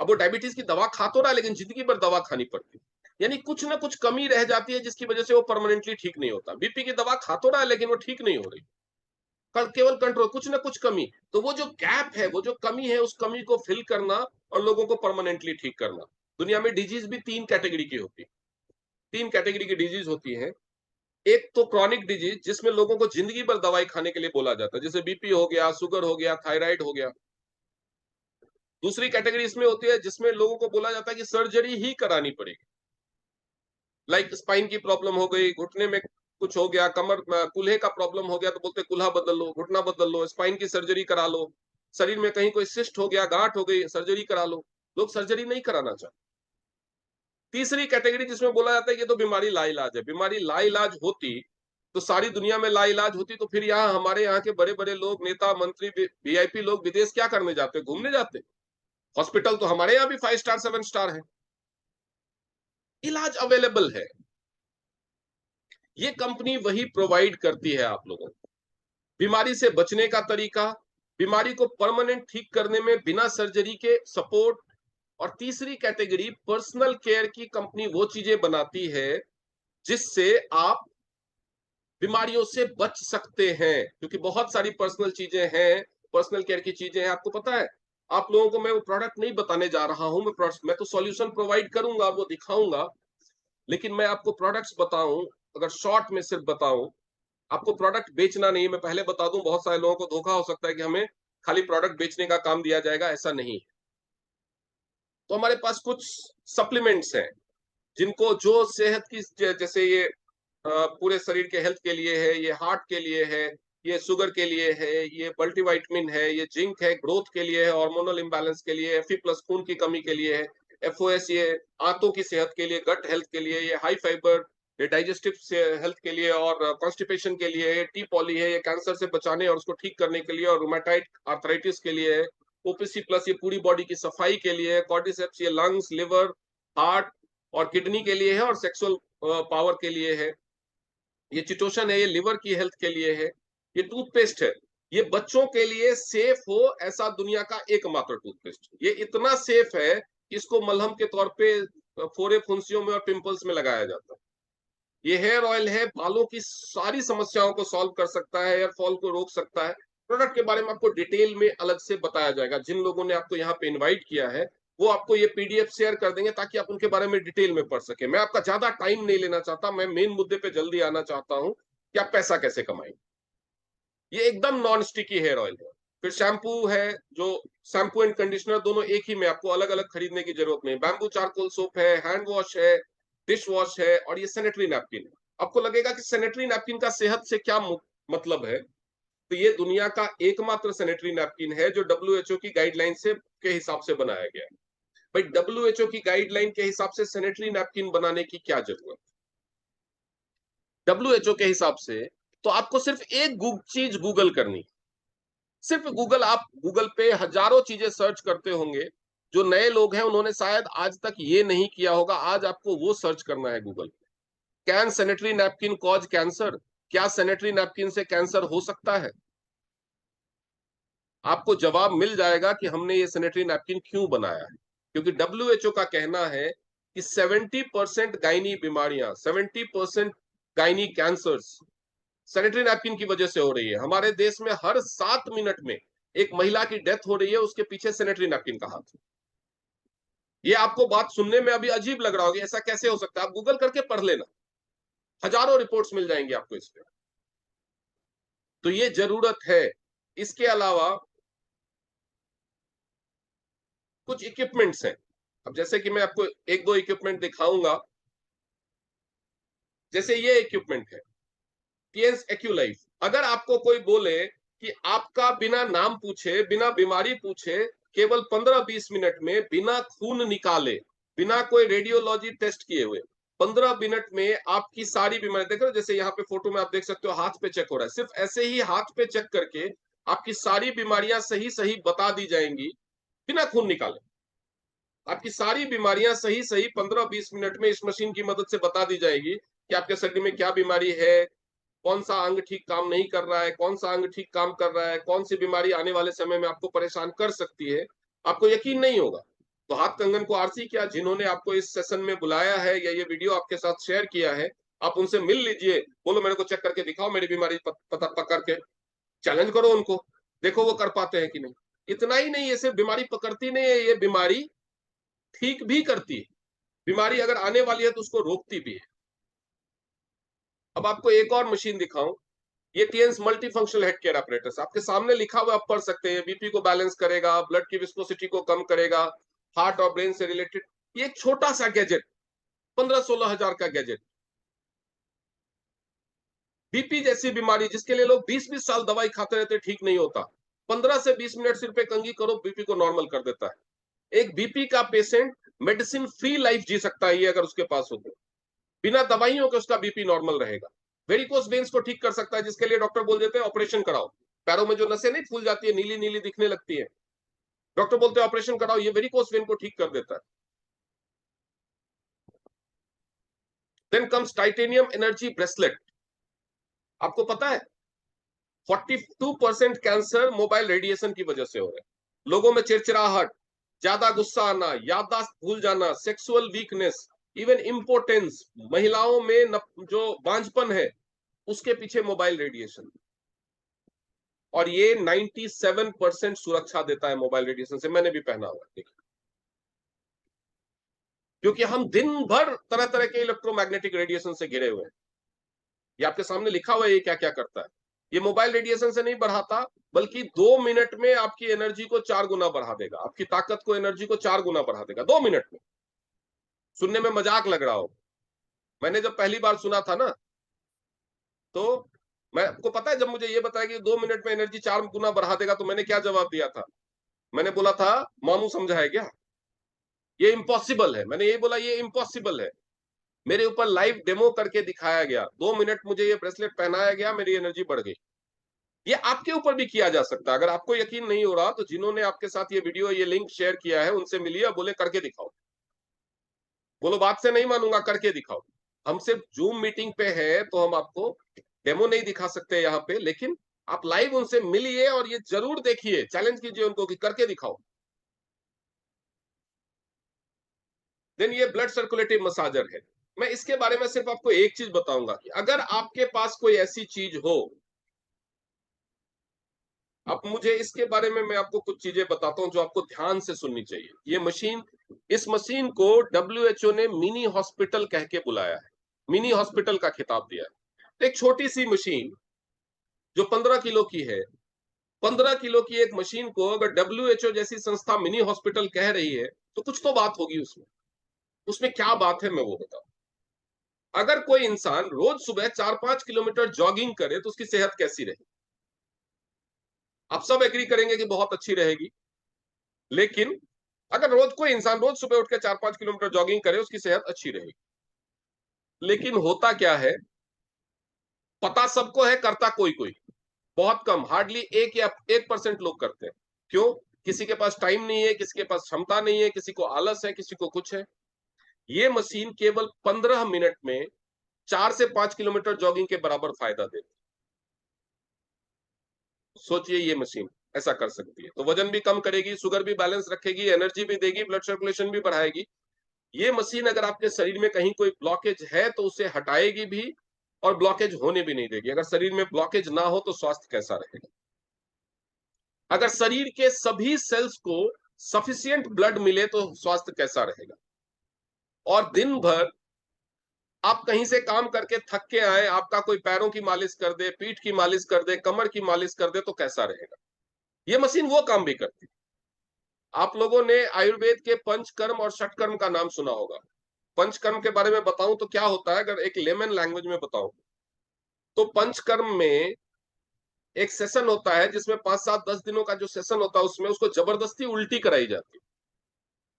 अब वो डायबिटीज की दवा खा तो रहा है, लेकिन जिंदगी भर दवा खानी पड़ती है। यानी कुछ ना कुछ कमी रह जाती है, जिसकी वजह से वो परमानेंटली ठीक नहीं होता। बीपी की दवा खा तो रहा है, लेकिन वो ठीक नहीं हो रही, केवल कंट्रोल, कुछ ना कुछ कमी। तो वो जो गैप है, वो जो कमी है, उस कमी को फिल करना और लोगों को परमानेंटली ठीक करना। दुनिया में डिजीज भी तीन कैटेगरी की होती है, तीन कैटेगरी की डिजीज होती है। एक तो क्रॉनिक डिजीज, जिसमें लोगों को जिंदगी भर दवाई खाने के लिए बोला जाता है, जैसे बीपी हो गया, शुगर हो गया, थायराइड हो गया। दूसरी कैटेगरी इसमें होती है जिसमें लोगों को बोला जाता है कि सर्जरी ही करानी पड़ेगी। लाइक स्पाइन की प्रॉब्लम हो गई, घुटने में कुछ हो गया, कमर कूल्हे का प्रॉब्लम हो गया, तो बोलते कूल्हा बदल लो, घुटना बदल लो, स्पाइन की सर्जरी करा लो। शरीर में कहीं कोई सिस्ट हो गया, गांठ हो गई, सर्जरी करा लो। लोग सर्जरी नहीं कराना चाहते। तीसरी कैटेगरी जिसमें बोला जाता है कि ये तो बीमारी लाइलाज है। बीमारी लाइलाज होती तो सारी दुनिया में लाइलाज होती, तो फिर यहाँ हमारे यहाँ के बड़े बड़े लोग, नेता मंत्री, वीआईपी लोग विदेश क्या करने जाते? घूमने जाते। हॉस्पिटल तो हमारे यहाँ भी 5 स्टार 7 स्टार है, इलाज अवेलेबल है। ये कंपनी वही प्रोवाइड करती है आप लोगों को, बीमारी से बचने का तरीका, बीमारी को परमानेंट ठीक करने में बिना सर्जरी के सपोर्ट। और तीसरी कैटेगरी, पर्सनल केयर की कंपनी वो चीजें बनाती है जिससे आप बीमारियों से बच सकते हैं। क्योंकि बहुत सारी पर्सनल चीजें हैं, पर्सनल केयर की चीजें हैं, आपको पता है। आप लोगों को मैं वो प्रोडक्ट नहीं बताने जा रहा हूं, मैं तो सॉल्यूशन प्रोवाइड करूंगा, वो दिखाऊंगा। लेकिन मैं आपको प्रोडक्ट्स बताऊं, अगर शॉर्ट में सिर्फ बताऊं, आपको प्रोडक्ट बेचना नहीं है। मैं पहले बता दूं, बहुत सारे लोगों को धोखा हो सकता है कि हमें खाली प्रोडक्ट बेचने का काम दिया जाएगा, ऐसा नहीं। तो हमारे पास कुछ सप्लीमेंट्स हैं, जिनको जो सेहत की, जैसे ये पूरे शरीर के हेल्थ के लिए है, ये हार्ट के लिए है, ये शुगर के लिए है, ये मल्टीविटामिन है, ये जिंक है, ग्रोथ के लिए है, हार्मोनल इम्बैलेंस के लिए, Fe+ खून की कमी के लिए है, FOS ये आंतों की सेहत के लिए, गट हेल्थ के लिए, ये हाई फाइबर, ये डाइजेस्टिव हेल्थ के लिए, और कॉन्स्टिपेशन के लिए है, टी पॉली है, ये कैंसर से बचाने और उसको ठीक करने के लिए, और रूमेटाइड आर्थराइटिस के लिए है, OPC+ ये पूरी बॉडी की सफाई के लिए है, कॉर्डिसेप्स ये लंग्स, लिवर, हार्ट और किडनी के लिए है, और सेक्सुअल पावर के लिए है, ये चिटोशन है, ये लिवर की हेल्थ के लिए है। ये टूथपेस्ट है, ये बच्चों के लिए सेफ हो ऐसा दुनिया का एकमात्र टूथपेस्ट। ये इतना सेफ है कि इसको मलहम के तौर पे फोड़े फुंसियों में और पिंपल्स में लगाया जाता है। ये हेयर ऑयल है, बालों की सारी समस्याओं को सॉल्व कर सकता है, हेयर फॉल को रोक सकता है। प्रोडक्ट के बारे में आपको डिटेल में अलग से बताया जाएगा। जिन लोगों ने आपको यहाँ पे इनवाइट किया है वो आपको ये पीडीएफ शेयर कर देंगे ताकि आप उनके बारे में डिटेल में पढ़ सके। मैं आपका ज्यादा टाइम नहीं लेना चाहता, मैं मेन मुद्दे पे जल्दी आना चाहता हूँ कि आप पैसा कैसे कमाएंगे। ये एकदम नॉन स्टिकी हेयर ऑयल है। फिर शैम्पू है, जो शैम्पू एंड कंडीशनर दोनों एक ही में, आपको अलग अलग खरीदने की जरूरत नहीं। बैम्बू चारकोल सोप है, हैंड वॉश है, डिश वॉश है, और ये सैनिटरी नैपकिन है। आपको लगेगा कि सैनिटरी नैपकिन का सेहत से क्या मतलब है, तो ये दुनिया का एकमात्र सैनिटरी नैपकिन है जो डब्ल्यूएचओ की गाइडलाइन से के हिसाब से बनाया गया है। भाई डब्ल्यूएचओ की गाइडलाइन के हिसाब से सैनिटरी नैपकिन बनाने की क्या जरूरत? डब्ल्यूएचओ के हिसाब से तो आपको सिर्फ एक चीज गूगल करनी। सिर्फ गूगल, आप गूगल पे हजारों चीजें सर्च करते होंगे। जो नए लोग हैं उन्होंने शायद आज तक ये नहीं किया होगा, आज आपको वो सर्च करना है गूगल पे। Can sanitary napkin cause cancer? क्या सैनिटरी नैपकिन से कैंसर हो सकता है? आपको जवाब मिल जाएगा कि हमने ये सैनिटरी नैपकिन क्यों बनाया है। क्योंकि डब्ल्यूएचओ का कहना है कि 70% गायनी बीमारियां, 70% गायनी कैंसर्स सैनिटरी नैपकिन की वजह से हो रही है। हमारे देश में हर 7 मिनट में एक महिला की डेथ हो रही है, उसके पीछे सैनिटरी नैपकिन का हाथ है। ये आपको बात सुनने में अभी अजीब लग रहा होगा, ऐसा कैसे हो सकता है? आप गूगल करके पढ़ लेना, हजारों रिपोर्ट्स मिल जाएंगी आपको इस पे। तो ये जरूरत है। इसके अलावा कुछ इक्विपमेंट्स हैं। अब जैसे कि मैं आपको एक दो इक्विपमेंट दिखाऊंगा। जैसे ये इक्विपमेंट है, टीएस एक्यूलाइफ। अगर आपको कोई बोले कि आपका बिना नाम पूछे, बिना बीमारी पूछे, केवल 15-20 मिनट में बिना खून निकाले, बिना कोई रेडियोलॉजी टेस्ट किए हुए 15 मिनट में आपकी सारी बीमारी, देख रहे हो जैसे यहाँ पे फोटो में आप देख सकते हो हाथ पे चेक हो रहा है, सिर्फ ऐसे ही हाथ पे चेक करके आपकी सारी बीमारियां सही सही बता दी जाएंगी बिना खून निकाले। आपकी सारी बीमारियां सही सही 15-20 मिनट में इस मशीन की मदद से बता दी जाएगी कि आपके शरीर में क्या बीमारी है, कौन सा अंग ठीक काम नहीं कर रहा है, कौन सा अंग ठीक काम कर रहा है, कौन सी बीमारी आने वाले समय में आपको परेशान कर सकती है। आपको यकीन नहीं होगा तो हाथ कंगन को आरसी किया, जिन्होंने आपको इस सेशन में बुलाया है या ये वीडियो आपके साथ शेयर किया है, आप उनसे मिल लीजिए, बोलो मेरे को चेक करके दिखाओ मेरी बीमारी पता पकड़ के, चैलेंज करो उनको, देखो वो कर पाते हैं कि नहीं। इतना ही नहीं, ये सिर्फ बीमारी पकड़ती नहीं है, ये बीमारी ठीक भी करती है। बीमारी अगर आने वाली है तो उसको रोकती भी है। अब आपको एक और मशीन दिखाऊं, ये TENS multi functional head care operators, आपके सामने लिखा हुआ, आप पढ़ सकते हैं। बीपी को बैलेंस करेगा, ब्लड की विस्कोसिटी को कम करेगा, हार्ट और ब्रेन से रिलेटेड। ये एक छोटा सा गैजेट, 15-16 हजार का गैजेट, बीपी जैसी बीमारी जिसके लिए लोग 20-20 साल दवाई खाते रहते ठीक नहीं होता, 15 से 20 मिनट सिर पे कंघी करो, बीपी को नॉर्मल कर देता है। एक बीपी का पेशेंट मेडिसिन फ्री लाइफ जी सकता है ये अगर उसके पास हो तो, बिना दवाइयों के उसका बीपी नॉर्मल रहेगा। वेरिकोस वेन्स को ठीक कर सकता है, जिसके लिए डॉक्टर बोल देते हैं ऑपरेशन कराओ। पैरों में जो नसें नहीं फूल जाती है, नीली नीली दिखने लगती है, डॉक्टर बोलते हैं ऑपरेशन कराओ, ये वेरिकोस वेन को ठीक कर देता है। Then comes titanium energy bracelet. आपको पता है 42% कैंसर मोबाइल रेडिएशन की वजह से हो रहे हैं। लोगों में चिड़चिड़ाहट, ज्यादा गुस्सा आना, याददाश्त भूल जाना, सेक्सुअल वीकनेस, इवन इम्पोर्टेंस, महिलाओं में जो बांझपन है उसके पीछे मोबाइल रेडिएशन। और ये 97% सुरक्षा देता है मोबाइल रेडिएशन से, मैंने भी पहना हुआ है। क्योंकि हम दिन भर तरह तरह के इलेक्ट्रोमैग्नेटिक रेडिएशन से घिरे हुए हैं। ये आपके सामने लिखा हुआ है ये क्या क्या करता है। ये मोबाइल रेडिएशन से नहीं बढ़ाता, बल्कि 2 मिनट में आपकी एनर्जी को 4 गुना बढ़ा देगा, आपकी ताकत को, एनर्जी को 4 गुना बढ़ा देगा 2 मिनट में। सुनने में मजाक लग रहा हो, मैंने जब पहली बार सुना था ना, तो मैं, आपको पता है जब मुझे ये बताया कि 2 मिनट में एनर्जी 4 गुना बढ़ा देगा, तो मैंने क्या जवाब दिया था? मैंने बोला था मामू समझा है क्या, ये इम्पॉसिबल है। मैंने ये बोला ये इम्पॉसिबल है। मेरे ऊपर लाइव डेमो करके दिखाया गया, 2 मिनट मुझे ये ब्रेसलेट पहनाया गया, मेरी एनर्जी बढ़ गई। ये आपके ऊपर भी किया जा सकता है। अगर आपको यकीन नहीं हो रहा तो जिन्होंने आपके साथ ये वीडियो, ये लिंक शेयर किया है, उनसे मिलिए और बोले करके दिखाओ। बोलो बात से नहीं मानूंगा, करके दिखाओ। हम सिर्फ जूम मीटिंग पे है तो हम आपको डेमो नहीं दिखा सकते यहाँ पे, लेकिन आप लाइव उनसे मिलिए और ये जरूर देखिए, चैलेंज कीजिए उनको कि करके दिखाओ। देन ये ब्लड सर्कुलेटिव मसाजर है। मैं इसके बारे में सिर्फ आपको एक चीज बताऊंगा कि अगर आपके पास कोई ऐसी चीज हो, अब मुझे इसके बारे में मैं आपको कुछ चीजें बताता हूं जो आपको ध्यान से सुननी चाहिए। ये मशीन, इस मशीन को WHO ने मिनी हॉस्पिटल कह के बुलाया है, मिनी हॉस्पिटल का खिताब दिया है। एक छोटी सी मशीन जो 15 किलो की है, 15 किलो की एक मशीन को अगर WHO जैसी संस्था मिनी हॉस्पिटल कह रही है तो कुछ तो बात होगी उसमें। उसमें क्या बात है मैं वो बताऊं। अगर कोई इंसान रोज सुबह 4-5 किलोमीटर जॉगिंग करे तो उसकी सेहत कैसी रहेगी? आप सब एग्री करेंगे कि बहुत अच्छी रहेगी। लेकिन अगर रोज कोई इंसान रोज सुबह उठ के 4-5 किलोमीटर जॉगिंग करे, उसकी सेहत अच्छी रहेगी। लेकिन होता क्या है, पता सबको है, करता कोई कोई, बहुत कम, हार्डली 1% लोग करते हैं। क्यों? किसी के पास टाइम नहीं है, किसी के पास क्षमता नहीं है, किसी को आलस है, किसी को कुछ है। ये मशीन केवल 15 मिनट में 4 से 5 किलोमीटर जॉगिंग के बराबर फायदा देती है। सोचिए ये मशीन ऐसा कर सकती है। तो वजन भी कम करेगी, शुगर भी बैलेंस रखेगी, एनर्जी भी देगी, ब्लड सर्कुलेशन भी बढ़ाएगी। ये मशीन अगर आपके शरीर में कहीं कोई ब्लॉकेज है तो उसे हटाएगी भी, और ब्लॉकेज होने भी नहीं देगी। अगर शरीर में ब्लॉकेज ना हो तो स्वास्थ्य कैसा रहेगा? अगर शरीर के सभी सेल्स को सफिशियंट ब्लड मिले तो स्वास्थ्य कैसा रहेगा? और दिन भर आप कहीं से काम करके थक के आए, आपका कोई पैरों की मालिश कर दे, पीठ की मालिश कर दे, कमर की मालिश कर दे तो कैसा रहेगा? ये मशीन वो काम भी करती है। आप लोगों ने आयुर्वेद के पंचकर्म और षटकर्म का नाम सुना होगा। पंचकर्म के बारे में बताऊं तो क्या होता है, अगर एक लेमन लैंग्वेज में बताऊं तो पंचकर्म में एक सेशन होता है जिसमें 5-7-10 दिनों का जो सेशन होता है उसमें उसको जबरदस्ती उल्टी कराई जाती है।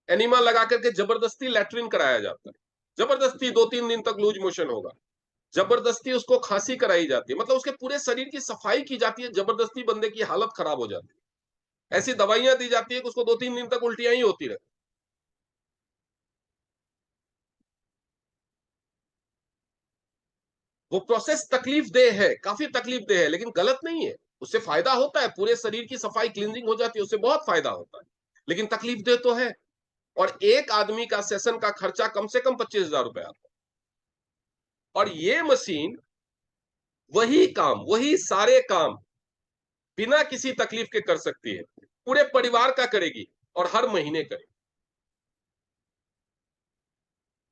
एनिमा लगा करके जबरदस्ती लैट्रिन कराया जाता है, जबरदस्ती 2-3 दिन तक लूज मोशन होगा, जबरदस्ती उसको खांसी कराई जाती है, मतलब उसके पूरे शरीर की सफाई की जाती है, जबरदस्ती बंदे की हालत खराब हो जाती है। ऐसी दवाइयां दी जाती है कि उसको 2-3 दिन तक उल्टियां ही होती रहती। वो प्रोसेस तकलीफ दे है, काफी तकलीफ दे है, लेकिन गलत नहीं है। उससे फायदा होता है, पूरे शरीर की सफाई क्लींजिंग हो जाती है, उससे बहुत फायदा होता है, लेकिन तकलीफ दे तो है। और एक आदमी का सेशन का खर्चा कम से कम 25,000 रुपए आता है। और ये मशीन वही काम, वही सारे काम बिना किसी तकलीफ के कर सकती है, पूरे परिवार का करेगी और हर महीने करेगी।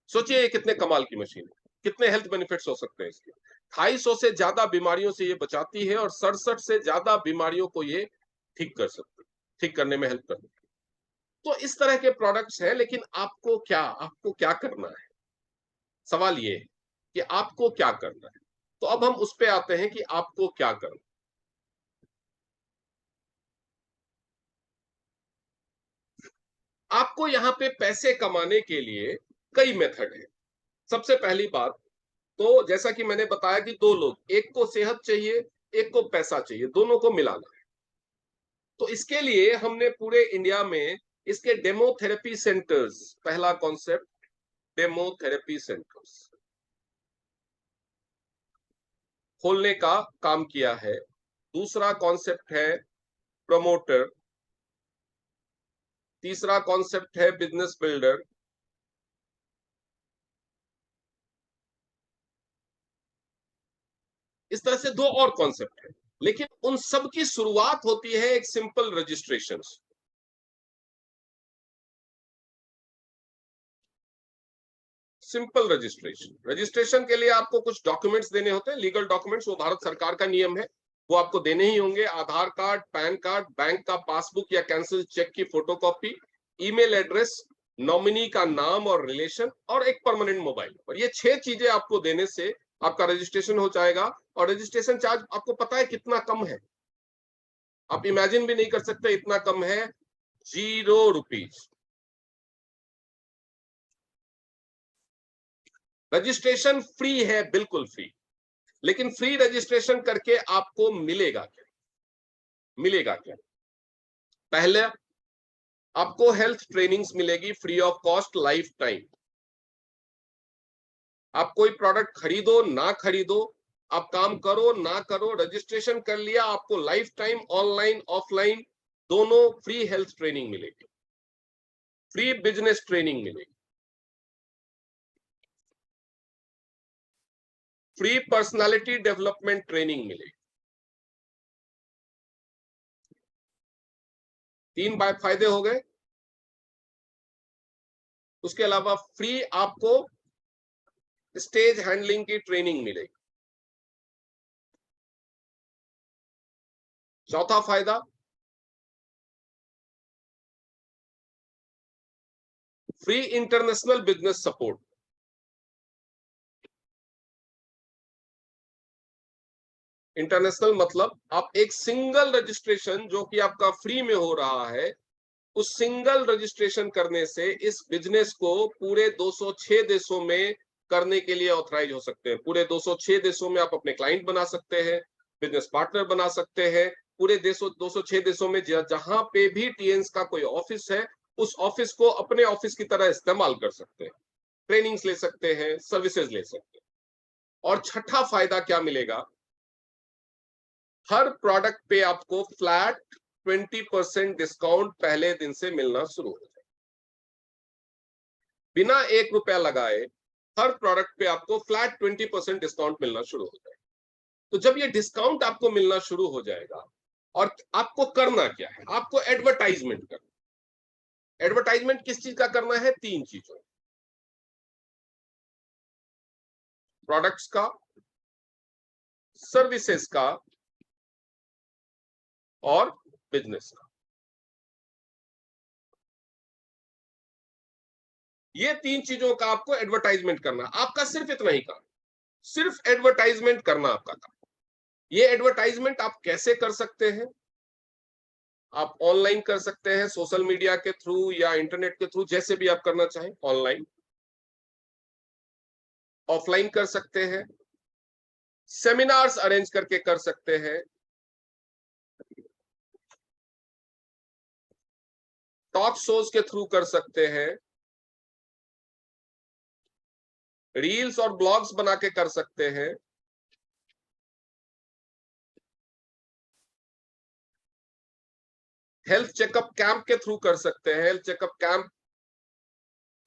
सोचिए ये कितने कमाल की मशीन है, कितने हेल्थ बेनिफिट्स हो सकते हैं इसके। 250 से ज्यादा बीमारियों से ये बचाती है और 67 से ज्यादा बीमारियों को ये ठीक कर सकती है, ठीक करने में हेल्प करती है। तो इस तरह के प्रोडक्ट्स हैं, लेकिन आपको क्या करना है? सवाल ये है कि आपको क्या करना है। तो अब हम उस पे आते हैं कि आपको क्या करना। आपको यहाँ पे पैसे कमाने के लिए कई मेथड है। सबसे पहली बात, तो जैसा कि मैंने बताया कि दो लोग, एक को सेहत चाहिए, एक को पैसा चाहिए, दोनों को मिलाना है। तो इसके लिए हमने पूरे इंडिया में इसके डेमोथेरेपी सेंटर्स, पहला कॉन्सेप्ट डेमोथेरेपी सेंटर्स खोलने का काम किया है। दूसरा कॉन्सेप्ट है प्रमोटर। तीसरा कॉन्सेप्ट है बिजनेस बिल्डर। इस तरह से दो और कॉन्सेप्ट है, लेकिन उन सब की शुरुआत होती है एक simple registration. Simple registration, registration के लिए आपको कुछ डॉक्यूमेंट्स देने होते हैं, लीगल डॉक्यूमेंट्स, वो भारत सरकार का नियम है, वो आपको देने ही होंगे। आधार कार्ड, पैन कार्ड, बैंक का पासबुक या कैंसिल चेक की फोटोकॉपी, ईमेल एड्रेस, नॉमिनी का नाम और रिलेशन, और एक परमानेंट मोबाइल नंबर। ये 6 चीजें आपको देने से आपका रजिस्ट्रेशन हो जाएगा। और रजिस्ट्रेशन चार्ज आपको पता है कितना कम है? आप इमेजिन भी नहीं कर सकते, इतना कम है, 0 रुपीज। रजिस्ट्रेशन फ्री है, बिल्कुल फ्री। लेकिन फ्री रजिस्ट्रेशन करके आपको मिलेगा क्या? मिलेगा क्या? पहले आपको हेल्थ ट्रेनिंग्स मिलेगी free of cost, life time. आप कोई प्रोडक्ट खरीदो ना खरीदो, आप काम करो ना करो, रजिस्ट्रेशन कर लिया, आपको लाइफ टाइम ऑनलाइन ऑफलाइन दोनों फ्री हेल्थ ट्रेनिंग मिलेगी, फ्री बिजनेस ट्रेनिंग मिलेगी, फ्री पर्सनालिटी डेवलपमेंट ट्रेनिंग मिलेगी। 3 फायदे हो गए। उसके अलावा फ्री आपको स्टेज हैंडलिंग की ट्रेनिंग मिलेगी। चौथा फायदा, free international business support. International मतलब आप एक सिंगल रजिस्ट्रेशन जो कि आपका फ्री में हो रहा है, उस सिंगल रजिस्ट्रेशन करने से इस बिजनेस को पूरे 206 देशों में करने के लिए ऑथराइज हो सकते हैं। पूरे 206 देशों में आप अपने क्लाइंट बना सकते हैं, बिजनेस पार्टनर बना सकते हैं। पूरे देशों 206 देशों में जहां पे भी टीएन्स का कोई ऑफिस है, उस ऑफिस को अपने ऑफिस की तरह इस्तेमाल कर सकते हैं, ट्रेनिंग्स ले सकते हैं, सर्विसेज ले सकते हैं। और छठा फायदा क्या मिलेगा, हर प्रोडक्ट पे आपको फ्लैट 20% डिस्काउंट पहले दिन से मिलना शुरू हो जाए। बिना 1 रुपया लगाए हर प्रोडक्ट पे आपको फ्लैट 20% डिस्काउंट मिलना शुरू हो जाए। तो जब ये डिस्काउंट आपको मिलना शुरू हो जाएगा, और आपको करना क्या है, आपको एडवर्टाइजमेंट करना। एडवर्टाइजमेंट किस चीज का करना है, 3 चीजों, प्रोडक्ट्स का, सर्विसेज का और बिजनेस का। ये 3 चीजों का आपको एडवर्टाइजमेंट करना। आपका सिर्फ इतना ही काम, सिर्फ एडवर्टाइजमेंट करना आपका काम। ये एडवर्टाइजमेंट आप कैसे कर सकते हैं, आप ऑनलाइन कर सकते हैं, सोशल मीडिया के थ्रू या इंटरनेट के थ्रू, जैसे भी आप करना चाहें। ऑनलाइन, ऑफलाइन कर सकते हैं, सेमिनार्स अरेंज करके कर सकते हैं, टॉक शोज के थ्रू कर सकते हैं, रील्स और ब्लॉग्स बना के कर सकते हैं, हेल्थ चेकअप कैंप के थ्रू कर सकते हैं, हेल्थ चेकअप कैंप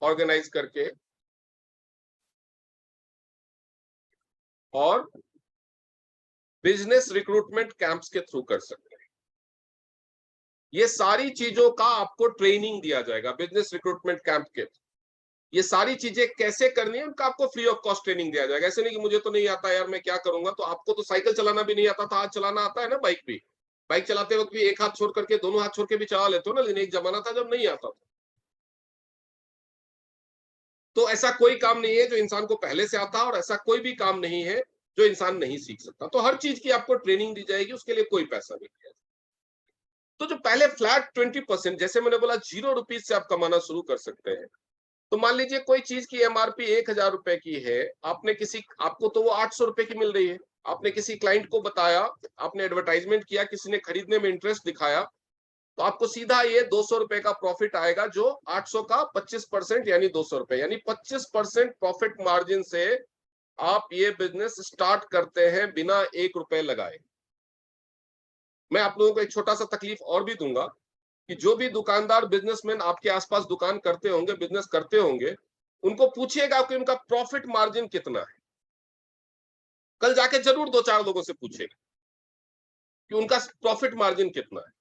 ऑर्गेनाइज करके, और बिजनेस रिक्रूटमेंट कैंप्स के थ्रू कर सकते हैं। ये सारी चीजों का आपको ट्रेनिंग दिया जाएगा बिजनेस रिक्रूटमेंट कैंप के थ्रू। ये सारी चीजें कैसे करनी है उनका आपको फ्री ऑफ कॉस्ट ट्रेनिंग दिया जाएगा। ऐसे नहीं कि मुझे तो नहीं आता यार, मैं क्या करूंगा। तो आपको तो साइकिल चलाना भी नहीं आता था, आज चलाना आता है ना, बाइक भी। बाइक चलाते वक्त भी एक हाथ छोड़ करके दोनों हाथ छोड़ के भी चला लेते हो ना, लेकिन एक जमाना था जब नहीं आता था। तो ऐसा कोई काम नहीं है जो इंसान को पहले से आता, और ऐसा कोई भी काम नहीं है जो इंसान नहीं सीख सकता। तो हर चीज की आपको ट्रेनिंग दी जाएगी, उसके लिए कोई पैसा नहीं दिया। तो जो पहले फ्लैट 20%, जैसे मैंने बोला, 0 रुपीज से आप कमाना शुरू कर सकते हैं। तो मान लीजिए कोई चीज की एमआरपी 1000 रुपए की है, आपने किसी, आपको तो वो 800 रुपए की मिल रही है, आपने किसी क्लाइंट को बताया, आपने एडवर्टाइजमेंट किया, किसी ने खरीदने में इंटरेस्ट दिखाया, तो आपको सीधा ये 200 रुपए का प्रॉफिट आएगा, जो 800 का 25% यानी 200 रुपए, यानी 25% प्रॉफिट मार्जिन से आप ये बिजनेस स्टार्ट करते हैं बिना 1 रुपए लगाए। मैं आप लोगों को एक छोटा सा तकलीफ और भी दूंगा कि जो भी दुकानदार बिजनेसमैन आपके आसपास दुकान करते होंगे, बिजनेस करते होंगे, उनको पूछिएगा कि उनका प्रॉफिट मार्जिन कितना है। कल जाके जरूर 2-4 लोगों से पूछेगा कि उनका प्रॉफिट मार्जिन कितना है।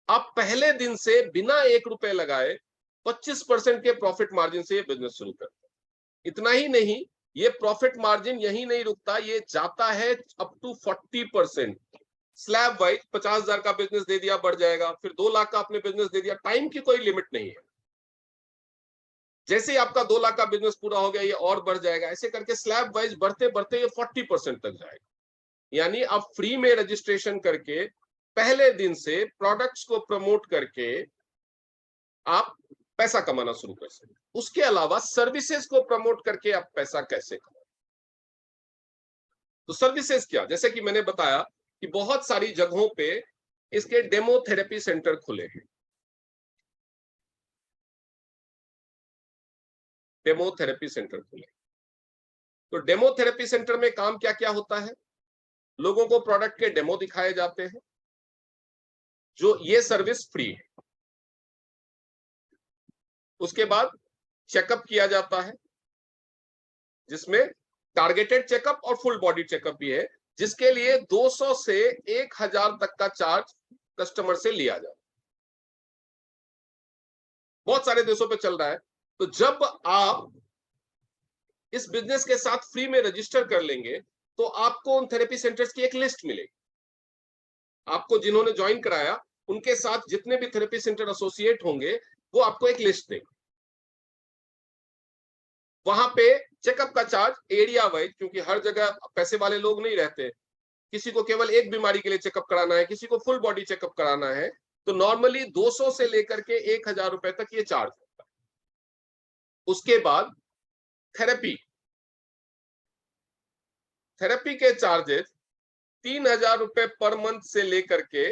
आप पहले दिन से बिना 1 रुपए लगाए 25% के प्रॉफिट मार्जिन से ये बिजनेस शुरू करते हैं। इतना ही नहीं, ये प्रॉफिट मार्जिन यही नहीं रुकता, ये जाता है अप टू 40%। स्लैब वाइज 50,000 का बिजनेस दे दिया, बढ़ जाएगा, फिर 2 लाख का आपने बिजनेस दे दिया, टाइम की कोई लिमिट नहीं है। जैसे ही आपका 2 लाख का बिजनेस पूरा हो गया, ये और बढ़ जाएगा, ऐसे करके स्लैब वाइज बढ़ते बढ़ते ये 40% तक जाएगा। यानी आप फ्री में रजिस्ट्रेशन करके पहले दिन से प्रोडक्ट्स को प्रमोट करके आप पैसा कमाना शुरू कर सकते हैं। उसके अलावा सर्विसेज को प्रमोट करके आप पैसा कैसे कमाएं। तो सर्विसेज क्या, जैसे कि मैंने बताया कि बहुत सारी जगहों पे इसके डेमो थेरेपी सेंटर खुले हैं। डेमो थेरेपी सेंटर खुले, तो डेमो थेरेपी सेंटर में काम क्या क्या होता है? लोगों को प्रोडक्ट के डेमो दिखाए जाते हैं, जो ये सर्विस फ्री है। उसके बाद चेकअप किया जाता है, जिसमें टारगेटेड चेकअप और फुल बॉडी चेकअप भी है, जिसके लिए 200 से 1000 तक का चार्ज कस्टमर से लिया जाता है। बहुत सारे देशों पे चल रहा है। तो जब आप इस बिजनेस के साथ फ्री में रजिस्टर कर लेंगे, तो आपको उन थेरेपी सेंटर्स की एक लिस्ट मिलेगी। आपको जिन्होंने ज्वाइन कराया, उनके साथ जितने भी थेरेपी सेंटर एसोसिएट होंगे, वो आपको एक लिस्ट देंगे। वहां पे चेकअप का चार्ज एरिया वाइज, क्योंकि हर जगह पैसे वाले लोग नहीं रहते, किसी को केवल एक बीमारी के लिए चेकअप कराना है, किसी को फुल बॉडी चेकअप कराना है, तो नॉर्मली 200 से लेकर के 1000 रुपए तक ये चार्ज होता है। उसके बाद थेरेपी थेरेपी के चार्जेस 3000 रुपए पर मंथ से लेकर के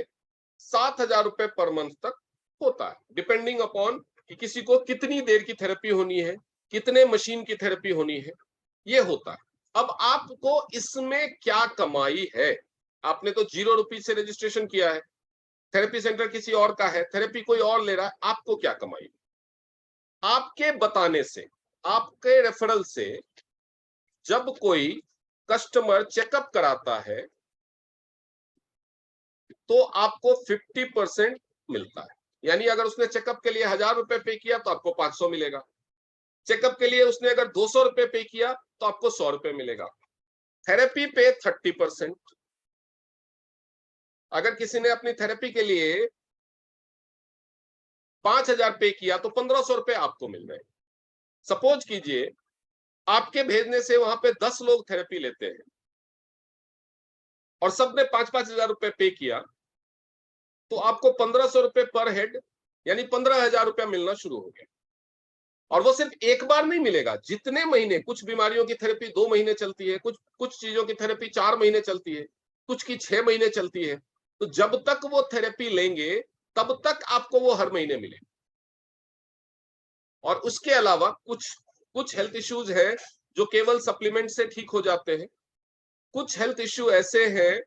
7000 रुपए पर मंथ तक होता है, डिपेंडिंग अपॉन कि किसी को कितनी देर की थेरेपी होनी है, कितने मशीन की थेरेपी होनी है, ये होता है। अब आपको इसमें क्या कमाई है? आपने तो 0 रुपीज से रजिस्ट्रेशन किया है, थेरेपी सेंटर किसी और का है, थेरेपी कोई और ले रहा है, आपको क्या कमाई? आपके बताने से, आपके रेफरल से जब कोई कस्टमर चेकअप कराता है, तो आपको 50% मिलता है। यानी अगर उसने चेकअप के लिए 1000 रुपए पे किया तो आपको 500 मिलेगा। चेकअप के लिए उसने अगर 200 रुपए पे किया तो आपको 100 रुपए मिलेगा। थेरेपी पे 30%। अगर किसी ने अपनी थेरेपी के लिए 5000 पे किया तो 1500 रुपए आपको मिल रहे हैं। सपोज कीजिए आपके भेजने से वहां पे 10 लोग थेरेपी लेते हैं और सबने 5-5 हजार रुपए पे किया, तो आपको 1500 रुपए पर हेड यानी 15,000 रुपया मिलना शुरू हो गया। और वो सिर्फ एक बार नहीं मिलेगा, जितने महीने, कुछ बीमारियों की थेरेपी 2 महीने चलती है, कुछ कुछ चीजों की थेरेपी 4 महीने चलती है, कुछ की 6 महीने चलती है। तो जब तक वो थेरेपी लेंगे, तब तक आपको वो हर महीने मिले। और उसके अलावा कुछ कुछ हेल्थ इश्यूज हैं जो केवल सप्लीमेंट से ठीक हो जाते हैं। कुछ हेल्थ इश्यू ऐसे हैं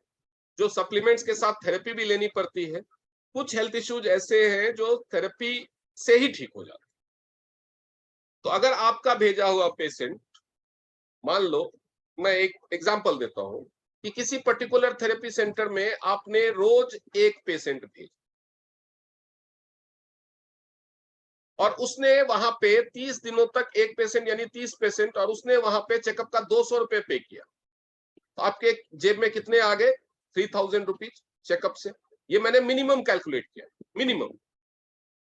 जो सप्लीमेंट्स के साथ थेरेपी भी लेनी पड़ती है। कुछ हेल्थ इश्यूज ऐसे हैं जो थेरेपी से ही ठीक हो जाते हैं। तो अगर आपका भेजा हुआ पेशेंट, मान लो, मैं एक एग्जांपल देता हूं कि किसी पर्टिकुलर थेरेपी सेंटर में आपने रोज एक पेशेंट भेजा और उसने वहां पे 30 दिनों तक एक पेशेंट यानी 30 पेशेंट, और उसने वहां पे चेकअप का 200 रुपए पे किया, तो आपके जेब में कितने आ गए? 3000 रुपीज चेकअप से। ये मैंने मिनिमम कैलकुलेट किया, मिनिमम,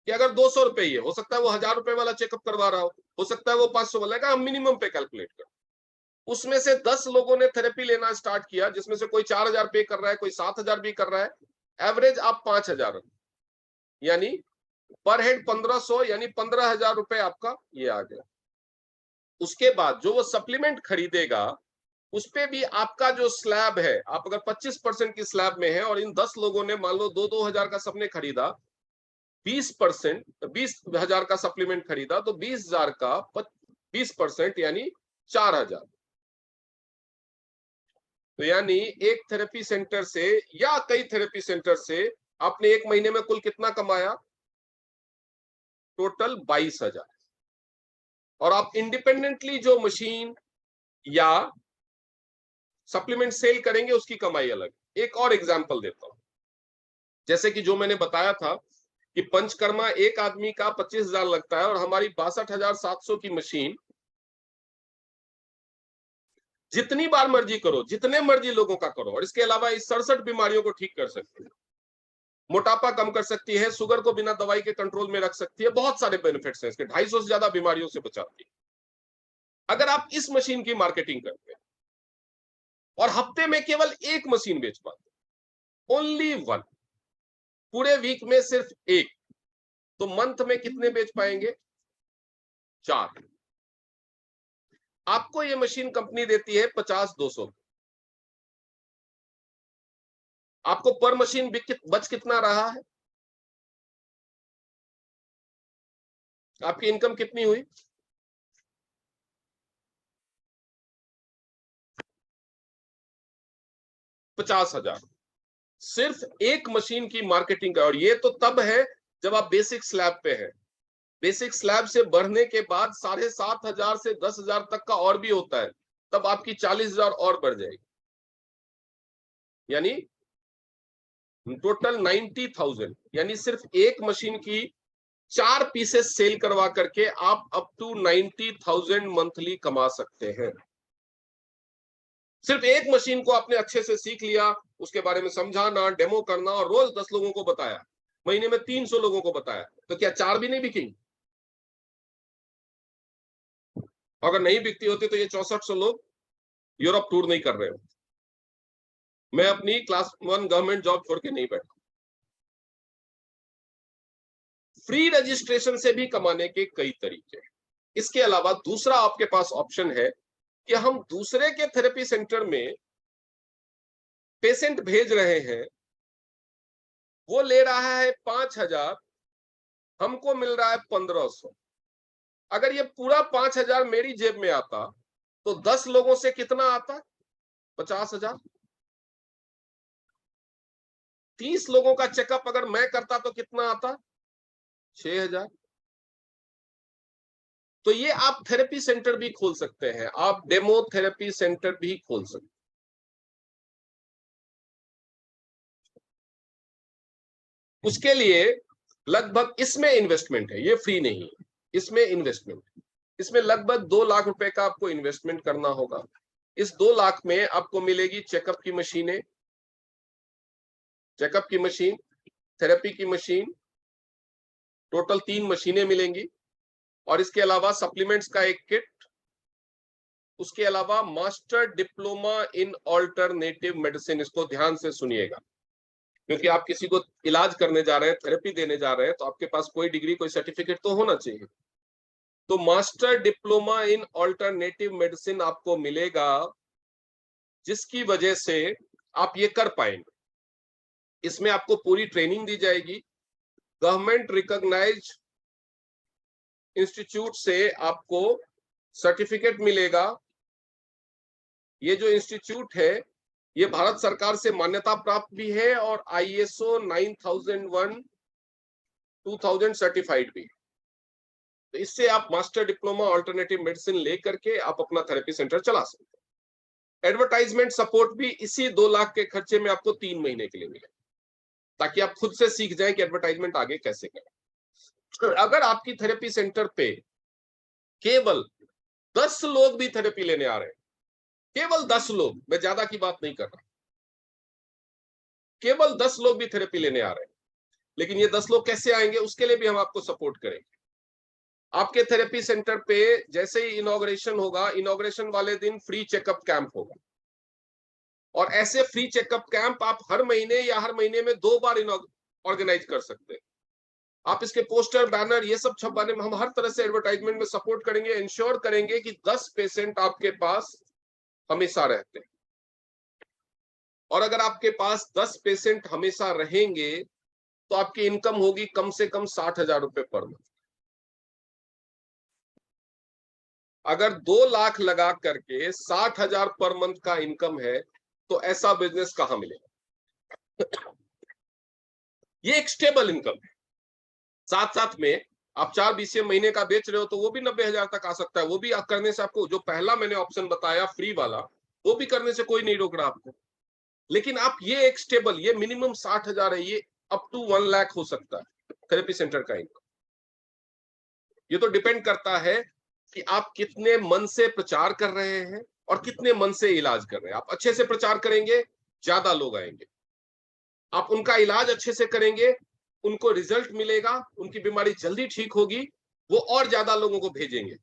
कि अगर 200 रुपए ही है, हो सकता है वो 1000 रुपए वाला चेकअप करवा रहा हो सकता है वो 500 वाला का, हम मिनिमम पे कैलकुलेट कर। उसमें से 10 लोगों ने थेरेपी लेना स्टार्ट किया, जिसमें से कोई 4000 पे कर रहा है, कोई 7000 भी कर रहा है, एवरेज आप 5000, यानी पर हेड 1500, यानी 15,000 रुपए आपका ये आ गया। उसके बाद जो वो सप्लीमेंट खरीदेगा, उस पे भी आपका जो स्लैब है, आप अगर 25% की स्लैब में है और इन 10 लोगों ने मान लो 2-2 हजार का सबने खरीदा, 20%, 20,000 का सप्लीमेंट खरीदा, तो 20,000 का 20% यानी 4,000। तो यानी एक थेरेपी सेंटर से या कई थेरेपी सेंटर से आपने एक महीने में कुल कितना कमाया? टोटल 22,000। और आप इंडिपेंडेंटली जो मशीन या सप्लीमेंट सेल करेंगे, उसकी कमाई अलग। एक और एग्जांपल देता हूं, जैसे कि जो मैंने बताया था कि पंचकर्मा एक आदमी का 25,000 लगता है और हमारी 62,700 की मशीन जितनी बार मर्जी करो, जितने मर्जी लोगों का करो, और इसके अलावा इस 67 बीमारियों को ठीक कर सकते हैं, मोटापा कम कर सकती है, शुगर को बिना दवाई के कंट्रोल में रख सकती है, बहुत सारे बेनिफिट्स हैं इसके, 250 से ज्यादा बीमारियों से बचाती है। अगर आप इस मशीन की मार्केटिंग करते हैं और हफ्ते में केवल एक मशीन बेच पाते, ओनली वन, पूरे वीक में सिर्फ एक, तो मंथ में कितने बेच पाएंगे? 4। आपको ये मशीन कंपनी देती है 50-200, आपको पर मशीन बच कितना रहा है? आपकी इनकम कितनी हुई? 50,000 सिर्फ एक मशीन की मार्केटिंग का। और ये तो तब है जब आप बेसिक स्लैब पे है। बेसिक स्लैब से बढ़ने के बाद 7,500 से 10,000 तक का और भी होता है, तब आपकी 40,000 और बढ़ जाएगी, यानी टोटल 90,000। यानी सिर्फ एक मशीन की 4 पीसेस सेल करवा करके आप अप टू 90,000 मंथली कमा सकते हैं। सिर्फ एक मशीन को आपने अच्छे से सीख लिया, उसके बारे में समझाना, डेमो करना, और रोज 10 लोगों को बताया, महीने में 300 लोगों को बताया, तो क्या 4 भी नहीं बिकेंगी? अगर नहीं बिकती होती तो ये 6400 लोग यूरोप टूर नहीं कर रहे हो। मैं अपनी क्लास 1 गवर्नमेंट जॉब छोड़ के नहीं बैठा। फ्री रजिस्ट्रेशन से भी कमाने के कई तरीके हैं। इसके अलावा दूसरा आपके पास ऑप्शन है कि हम दूसरे के थेरेपी सेंटर में पेशेंट भेज रहे हैं, वो ले रहा है 5,000, हमको मिल रहा है 1,500। अगर ये पूरा 5,000 मेरी जेब में आता तो 10 लोगों से कितना आता? 50,000। 30 लोगों का चेकअप अगर मैं करता तो कितना आता? 6,000। तो ये आप थेरेपी सेंटर भी खोल सकते हैं, आप डेमो थेरेपी सेंटर भी खोल सकते हैं। उसके लिए लगभग, इसमें इन्वेस्टमेंट है, ये फ्री नहीं है, इसमें इन्वेस्टमेंट, इसमें लगभग 2 लाख रुपए का आपको इन्वेस्टमेंट करना होगा। इस 2 लाख में आपको मिलेगी चेकअप की मशीनें, चेकअप की मशीन, थेरेपी की मशीन, टोटल 3 मशीनें मिलेंगी, और इसके अलावा सप्लीमेंट्स का एक किट, उसके अलावा master diploma in alternative medicine. इसको ध्यान से सुनिएगा, क्योंकि आप किसी को इलाज करने जा रहे हैं, थेरेपी देने जा रहे हैं, तो आपके पास कोई डिग्री, कोई सर्टिफिकेट तो होना चाहिए। तो master diploma in alternative medicine आपको मिलेगा, जिसकी वजह से आप ये कर पाएंगे। इसमें आपको पूरी ट्रेनिंग दी जाएगी, गवर्नमेंट रिकॉग्नाइज्ड इंस्टीट्यूट से आपको सर्टिफिकेट मिलेगा। ये जो इंस्टीट्यूट है ये भारत सरकार से मान्यता प्राप्त भी है और ISO 9001 2000 सर्टिफाइड भी। तो इससे आप मास्टर डिप्लोमा ऑल्टरनेटिव मेडिसिन लेकर के आप अपना थेरेपी सेंटर चला सकते हैं। एडवर्टाइजमेंट सपोर्ट भी इसी 2 लाख के खर्चे में आपको 3 महीने के लिए मिले, ताकि आप खुद से सीख जाएं कि एडवर्टाइजमेंट आगे कैसे करें। अगर आपकी थेरेपी सेंटर पे केवल 10 लोग भी थेरेपी लेने आ रहे हैं, केवल 10 लोग, मैं ज्यादा की बात नहीं कर रहा, केवल 10 लोग भी थेरेपी लेने आ रहे हैं, लेकिन ये 10 लोग कैसे आएंगे, उसके लिए भी हम आपको सपोर्ट करेंगे। आपके थेरेपी सेंटर पे जैसे ही इनॉग्रेशन होगा, इनॉग्रेशन वाले दिन फ्री चेकअप कैंप होगा, और ऐसे फ्री चेकअप कैंप आप हर महीने या हर महीने में 2 बार ऑर्गेनाइज कर सकते हैं। आप इसके पोस्टर, बैनर, ये सब छपवाने में हम हर तरह से एडवर्टाइजमेंट में सपोर्ट करेंगे, इंश्योर करेंगे कि 10 पेशेंट आपके पास हमेशा रहते हैं। और अगर आपके पास 10 पेशेंट हमेशा रहेंगे तो आपकी इनकम होगी कम से कम 60,000 रुपए पर मंथ। अगर 2 लाख लगा करके 60,000 पर मंथ का इनकम है तो ऐसा बिजनेस कहां मिलेगा? ये एक स्टेबल इनकम है। साथ साथ में आप 4 BCM महीने का बेच रहे हो तो वो भी 90,000 तक आ सकता है। वो भी करने से आपको, जो पहला मैंने ऑप्शन बताया फ्री वाला, वो भी करने से कोई नहीं रोक रहा आपको। लेकिन आप ये एक स्टेबल, ये मिनिमम 60,000 है, ये अप टू 1 लाख हो सकता है थेरेपी सेंटर का इनकम। ये तो डिपेंड करता है कि आप कितने मन से प्रचार कर रहे हैं और कितने मन से इलाज कर रहे हैं। आप अच्छे से प्रचार करेंगे, ज्यादा लोग आएंगे। आप उनका इलाज अच्छे से करेंगे, उनको रिजल्ट मिलेगा, उनकी बीमारी जल्दी ठीक होगी, वो और ज्यादा लोगों को भेजेंगे।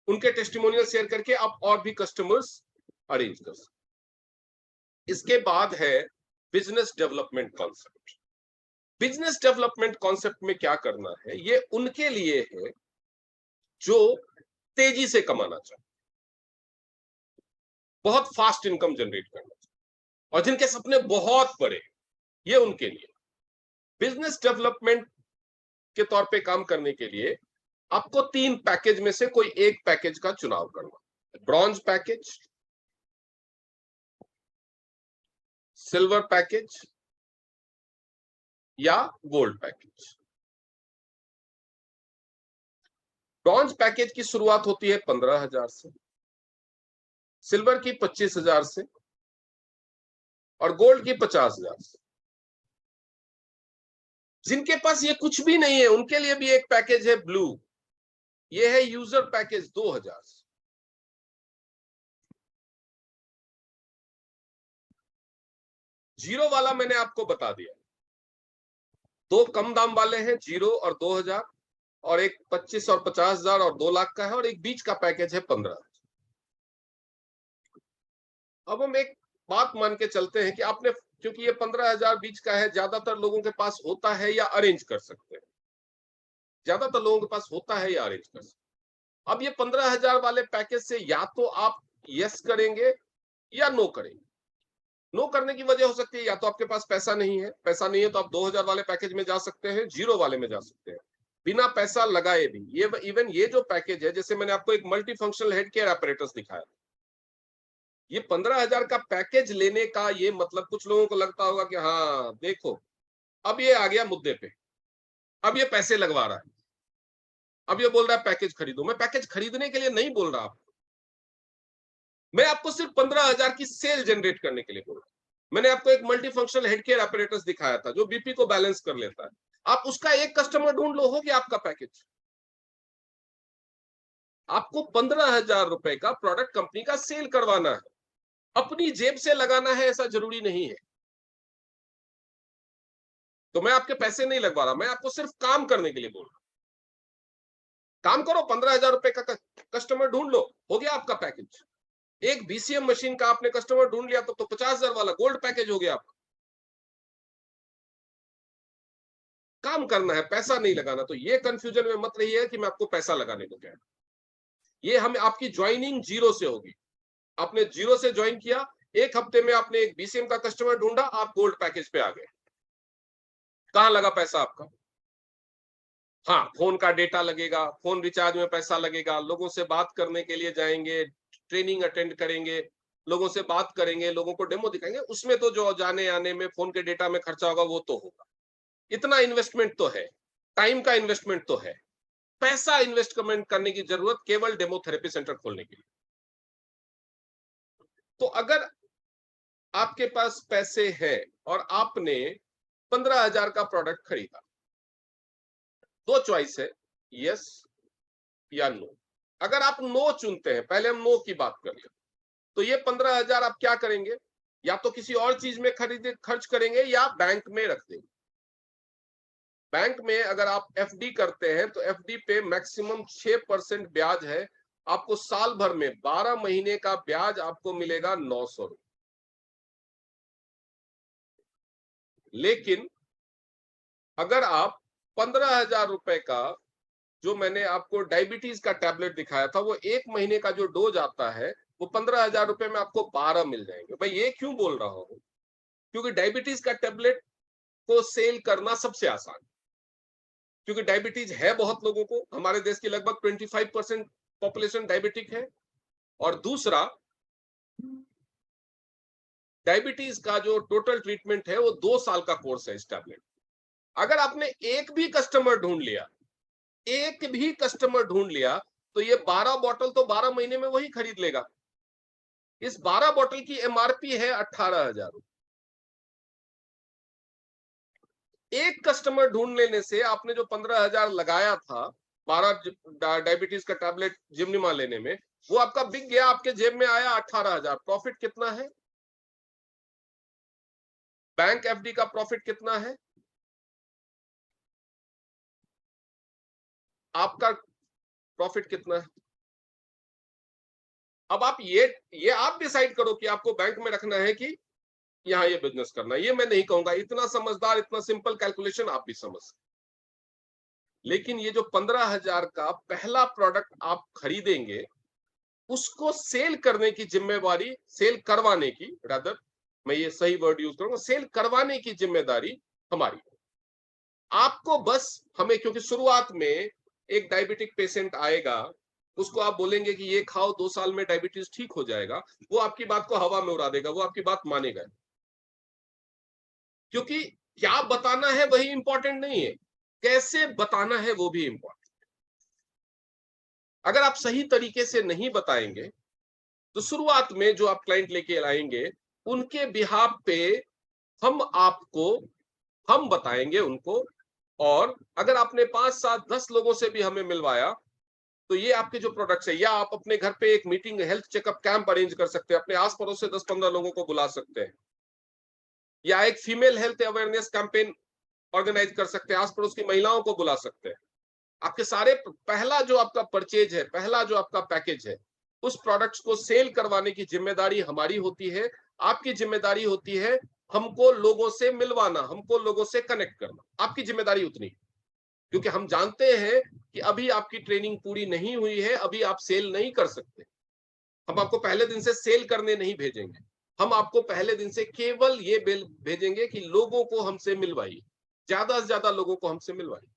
उनके टेस्टिमोनियल शेयर करके आप और भी कस्टमर्स अरेंज कर सकते। इसके बाद है business development concept. Business development concept में क्या करना है, ये उनके लिए है जो तेजी से कमाना चाहते, बहुत फास्ट इनकम जनरेट करना चाहते, और जिनके सपने बहुत बड़े, ये उनके लिए। बिजनेस डेवलपमेंट के तौर पे काम करने के लिए आपको 3 पैकेज में से कोई एक पैकेज का चुनाव करना। ब्रॉन्ज पैकेज, सिल्वर पैकेज या गोल्ड पैकेज। ब्रॉन्ज पैकेज की शुरुआत होती है 15,000 से, सिल्वर की 25,000 से और गोल्ड की 50,000 से। जिनके पास ये कुछ भी नहीं है उनके लिए भी एक पैकेज है ब्लू, ये है यूजर पैकेज 2,000 से। जीरो वाला मैंने आपको बता दिया, दो कम दाम वाले हैं, 0 और 2,000, और एक 25 और 50,000 और 2 लाख का है, और एक बीच का पैकेज है 15,000। अब हम एक बात मान के चलते हैं कि आपने, क्योंकि ये 15,000 बीच का है, ज्यादातर लोगों के पास होता है या अरेंज कर सकते हैं, ज्यादातर लोगों के पास होता है या अरेंज कर सकते हैं। अब ये 15,000 वाले पैकेज से या तो आप यस करेंगे या नो करेंगे। नो करने की वजह हो सकती है या तो आपके पास पैसा नहीं है, पैसा नहीं है तो आप 2,000 वाले पैकेज में जा सकते हैं, 0 वाले में जा सकते हैं बिना पैसा लगाए भी। ये इवन ये जो पैकेज है, जैसे मैंने आपको एक multi functional head care apparatus दिखाया, ये 15,000 का पैकेज लेने का ये मतलब, कुछ लोगों को लगता होगा कि हाँ देखो अब ये आ गया मुद्दे पे, अब ये पैसे लगवा रहा है, अब ये बोल रहा है पैकेज खरीदो। मैं पैकेज खरीदने के लिए नहीं बोल रहा आपको, मैं आपको सिर्फ 15,000 की सेल जनरेट करने के लिए बोल रहा हूं। मैंने आपको एक multi functional head care apparatus दिखाया था जो बीपी को बैलेंस कर लेता है, आप उसका एक कस्टमर ढूंढ लो, हो गया आपका पैकेज। आपको 15,000 रुपए का प्रोडक्ट कंपनी का सेल करवाना है, अपनी जेब से लगाना है ऐसा जरूरी नहीं है। तो मैं आपके पैसे नहीं लगवा रहा, मैं आपको सिर्फ काम करने के लिए बोल रहा हूं। काम करो, 15,000 रुपए का कस्टमर ढूंढ लो, हो गया आपका पैकेज। एक बीसीएम मशीन का आपने कस्टमर ढूंढ लिया तो 50,000 वाला गोल्ड पैकेज हो गया आपका। काम करना है, पैसा नहीं लगाना। तो ये कंफ्यूजन में मत रहिए कि मैं आपको पैसा लगाने को कह रहा हूं। ये हम आपकी ज्वाइनिंग 0 से होगी। आपने 0 से ज्वाइन किया, एक हफ्ते में आपने एक बीसीएम का कस्टमर ढूंढा, आप गोल्ड पैकेज पे आ गए। कहां लगा पैसा आपका? हाँ, फोन का डेटा लगेगा, फोन रिचार्ज में पैसा लगेगा, लोगों से बात करने के लिए जाएंगे, ट्रेनिंग अटेंड करेंगे, लोगों से बात करेंगे, लोगों को डेमो दिखाएंगे, उसमें तो जो जाने आने में फोन के डेटा में खर्चा होगा वो तो होगा। इतना इन्वेस्टमेंट तो है, टाइम का इन्वेस्टमेंट तो है। पैसा इन्वेस्टमेंट करने की जरूरत केवल डेमो थेरेपी सेंटर खोलने के लिए। तो अगर आपके पास पैसे हैं और आपने 15,000 का प्रोडक्ट खरीदा, दो चॉइस है, यस या नो। अगर आप नो चुनते हैं, पहले हम नो की बात कर लें, तो ये 15,000 आप क्या करेंगे? या तो किसी और चीज में खर्च करेंगे या बैंक में रख देंगे। बैंक में अगर आप एफडी करते हैं तो एफडी पे मैक्सिमम 6% ब्याज है, आपको साल भर में 12 महीने का ब्याज आपको मिलेगा 900 रुपए। लेकिन अगर आप 15,000 रुपए का, जो मैंने आपको डायबिटीज का टैबलेट दिखाया था, वो 1 महीने का जो डोज आता है वो 15,000 रुपए में आपको 12 मिल जाएंगे। भाई ये क्यों बोल रहा हूं? क्योंकि डायबिटीज का टैबलेट को सेल करना सबसे आसान, क्योंकि डायबिटीज है बहुत लोगों को, हमारे देश की लगभग 25% पॉपुलेशन डायबिटिक है। और दूसरा, डायबिटीज का जो टोटल ट्रीटमेंट है वो 2 साल का कोर्स है इस टैबलेट। अगर आपने एक भी कस्टमर ढूंढ लिया, एक भी कस्टमर ढूंढ लिया, तो ये 12 बॉटल तो 12 महीने में वही खरीद लेगा। इस 12 बॉटल की एमआरपी है 18,000 रुपए। एक कस्टमर ढूंढ लेने से आपने जो 15,000 लगाया था 12 डायबिटीज का टैबलेट जिम्निमा लेने में, वो आपका बिक गया, आपके जेब में आया 18,000। प्रॉफिट कितना है? बैंक एफडी का प्रॉफिट कितना है? आपका प्रॉफिट कितना है? अब आप ये आप डिसाइड करो कि आपको बैंक में रखना है कि यहां ये बिजनेस करना है। ये मैं नहीं कहूंगा, इतना समझदार, इतना सिंपल कैलकुलेशन आप भी समझ सकते। लेकिन ये जो 15,000 का पहला प्रोडक्ट आप खरीदेंगे, उसको सेल करने की जिम्मेवारी, सेल करवाने की, रादर मैं ये सही वर्ड यूज करूंगा, सेल करवाने की जिम्मेदारी हमारी। आपको बस हमें, क्योंकि शुरुआत में एक डायबिटिक पेशेंट आएगा, उसको आप बोलेंगे कि ये खाओ 2 साल में डायबिटीज ठीक हो जाएगा, वो आपकी बात को हवा में उड़ा देगा, वो आपकी बात मानेगा। क्योंकि क्या बताना है वही इंपॉर्टेंट नहीं है, कैसे बताना है वो भी इंपॉर्टेंट। अगर आप सही तरीके से नहीं बताएंगे तो शुरुआत में जो आप क्लाइंट लेके आएंगे उनके बिहाफ पे हम आपको हम बताएंगे उनको। और अगर आपने 5 7 10 लोगों से भी हमें मिलवाया तो ये आपके जो प्रोडक्ट्स है, या आप अपने घर पे एक meeting health checkup camp arrange कर सकते हैं, अपने आस पड़ोस से 10 15 लोगों को बुला सकते हैं, या एक female health awareness campaign organise कर सकते हैं, आस पड़ोस की महिलाओं को बुला सकते हैं। आपके सारे पहला जो आपका परचेज है, पहला जो आपका पैकेज है, उस प्रोडक्ट्स को सेल करवाने की जिम्मेदारी हमारी होती है। आपकी जिम्मेदारी होती है हमको लोगों से मिलवाना, हमको लोगों से कनेक्ट करना, आपकी जिम्मेदारी उतनी है। क्योंकि हम जानते हैं कि अभी आपकी ट्रेनिंग पूरी नहीं हुई है, अभी आप सेल नहीं कर सकते। हम आपको पहले दिन से सेल करने नहीं भेजेंगे, हम आपको पहले दिन से केवल ये बिल भेजेंगे कि लोगों को हमसे मिलवाइए, ज्यादा से ज्यादा लोगों को हमसे मिलवाइए।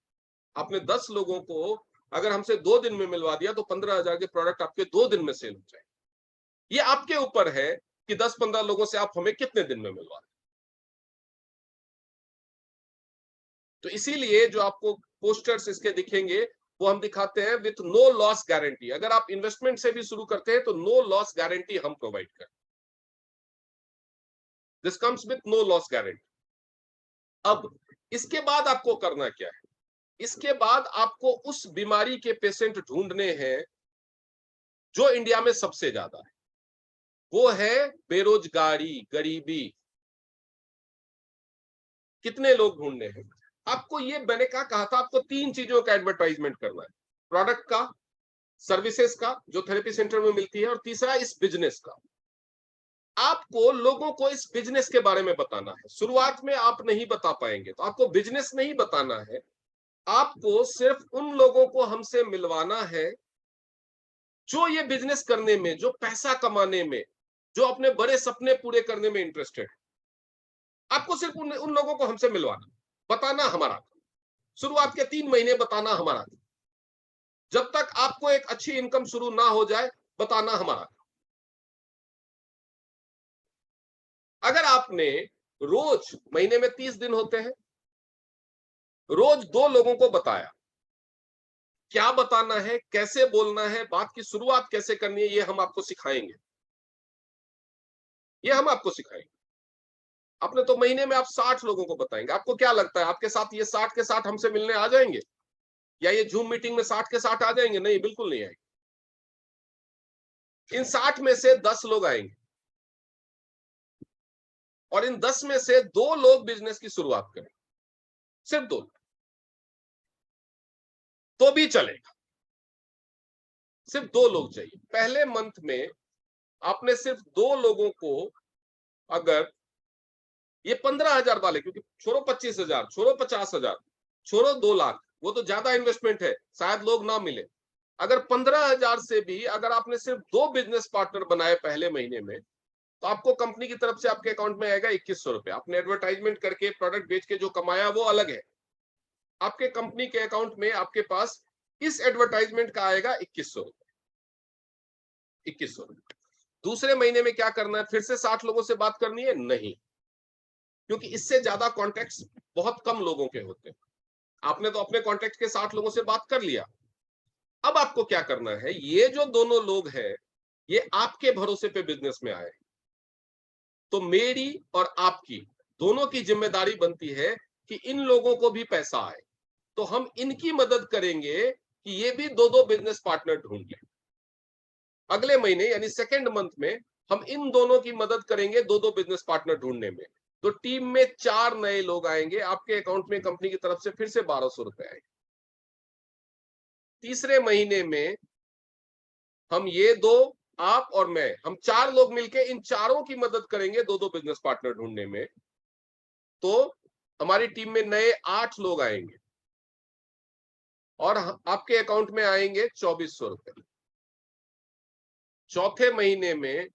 आपने 10 लोगों को अगर हमसे 2 दिन में मिलवा दिया तो 15,000 के प्रोडक्ट आपके 2 दिन में सेल हो जाए। ये आपके ऊपर है कि 10 15 लोगों से आप हमें कितने दिन में मिलवा दें। तो इसीलिए जो आपको पोस्टर्स इसके दिखेंगे वो हम दिखाते हैं विथ नो लॉस गारंटी। अगर आप इन्वेस्टमेंट से भी शुरू करते हैं तो नो लॉस गारंटी हम प्रोवाइड करें। This comes with no loss guarantee. अब इसके बाद आपको करना क्या है? इसके बाद आपको उस बीमारी के पेशेंट ढूंढने हैं जो इंडिया में सबसे ज्यादा है, वो है बेरोजगारी, गरीबी। कितने लोग ढूंढने हैं आपको? ये मैंने कहा था आपको 3 चीजों का एडवर्टाइजमेंट करना है, प्रोडक्ट का, सर्विसेज का जो थेरेपी सेंटर में मिलती है, और तीसरा इस बिजनेस का। आपको लोगों को इस बिजनेस के बारे में बताना है। शुरुआत में आप नहीं बता पाएंगे तो आपको बिजनेस नहीं बताना है, आपको सिर्फ उन लोगों को हमसे मिलवाना है जो ये बिजनेस करने में, जो पैसा कमाने में, जो अपने बड़े सपने पूरे करने में इंटरेस्टेड है। आपको सिर्फ उन लोगों को हमसे मिलवाना, बताना हमारा। शुरुआत के 3 महीने बताना हमारा। जब तक आपको एक अच्छी इनकम शुरू ना हो जाए बताना हमारा। अगर आपने रोज, महीने में 30 दिन होते हैं, रोज 2 लोगों को बताया, क्या बताना है, कैसे बोलना है, बात की शुरुआत कैसे करनी है, ये हम आपको सिखाएंगे। ये हम आपको सिखाएंगे। आपने तो महीने में आप 60 लोगों को बताएंगे। आपको क्या लगता है आपके साथ ये 60 के 60 हमसे मिलने आ जाएंगे, या ये जूम मीटिंग में 60 के 60 आ जाएंगे? नहीं, बिल्कुल नहीं आएंगे। इन 60 में से 10 लोग आएंगे, और इन 10 में से 2 लोग बिजनेस की शुरुआत करें, सिर्फ 2, तो भी चलेगा। सिर्फ 2 लोग चाहिए। पहले मंथ में आपने सिर्फ 2 लोगों को, अगर ये 15,000 वाले, क्योंकि छोड़ो 25,000, छोड़ो 50,000, छोड़ो 2 लाख, वो तो ज्यादा इन्वेस्टमेंट है, शायद लोग ना मिले। अगर 15,000 से भी अगर आपने सिर्फ 2 बिजनेस पार्टनर बनाए पहले महीने में, तो आपको कंपनी की तरफ से आपके अकाउंट में आएगा 2100 रुपए। आपने एडवर्टाइजमेंट करके, प्रोडक्ट बेच के जो कमाया वो अलग है। आपके कंपनी के अकाउंट में आपके पास इस एडवर्टाइजमेंट का आएगा 2100 रुपए। 2100 रुपए। दूसरे महीने में क्या करना है? फिर से 60 लोगों से बात करनी है? नहीं, क्योंकि इससे ज्यादा कॉन्टेक्ट बहुत कम लोगों के होते हैं। आपने तो अपने कॉन्टेक्ट के 60 लोगों से बात कर लिया। अब आपको क्या करना है? ये जो दोनों लोग हैं, ये आपके भरोसे पे बिजनेस में आए, तो मेरी और आपकी दोनों की जिम्मेदारी बनती है कि इन लोगों को भी पैसा आए। तो हम इनकी मदद करेंगे कि ये भी 2 2 बिजनेस पार्टनर ढूंढ लें। अगले महीने यानी सेकेंड मंथ में हम इन दोनों की मदद करेंगे 2 2 बिजनेस पार्टनर ढूंढने में। तो टीम में 4 नए लोग आएंगे, आपके अकाउंट में कंपनी की तरफ से फिर से 1200 रुपए आएंगे। तीसरे महीने में हम ये 2, आप और मैं, हम 4 लोग मिलके इन चारों की मदद करेंगे 2 2 बिजनेस पार्टनर ढूंढने में। तो हमारी टीम में नए 8 लोग आएंगे, और आपके अकाउंट में आएंगे 2400 रुपए। चौथे महीने में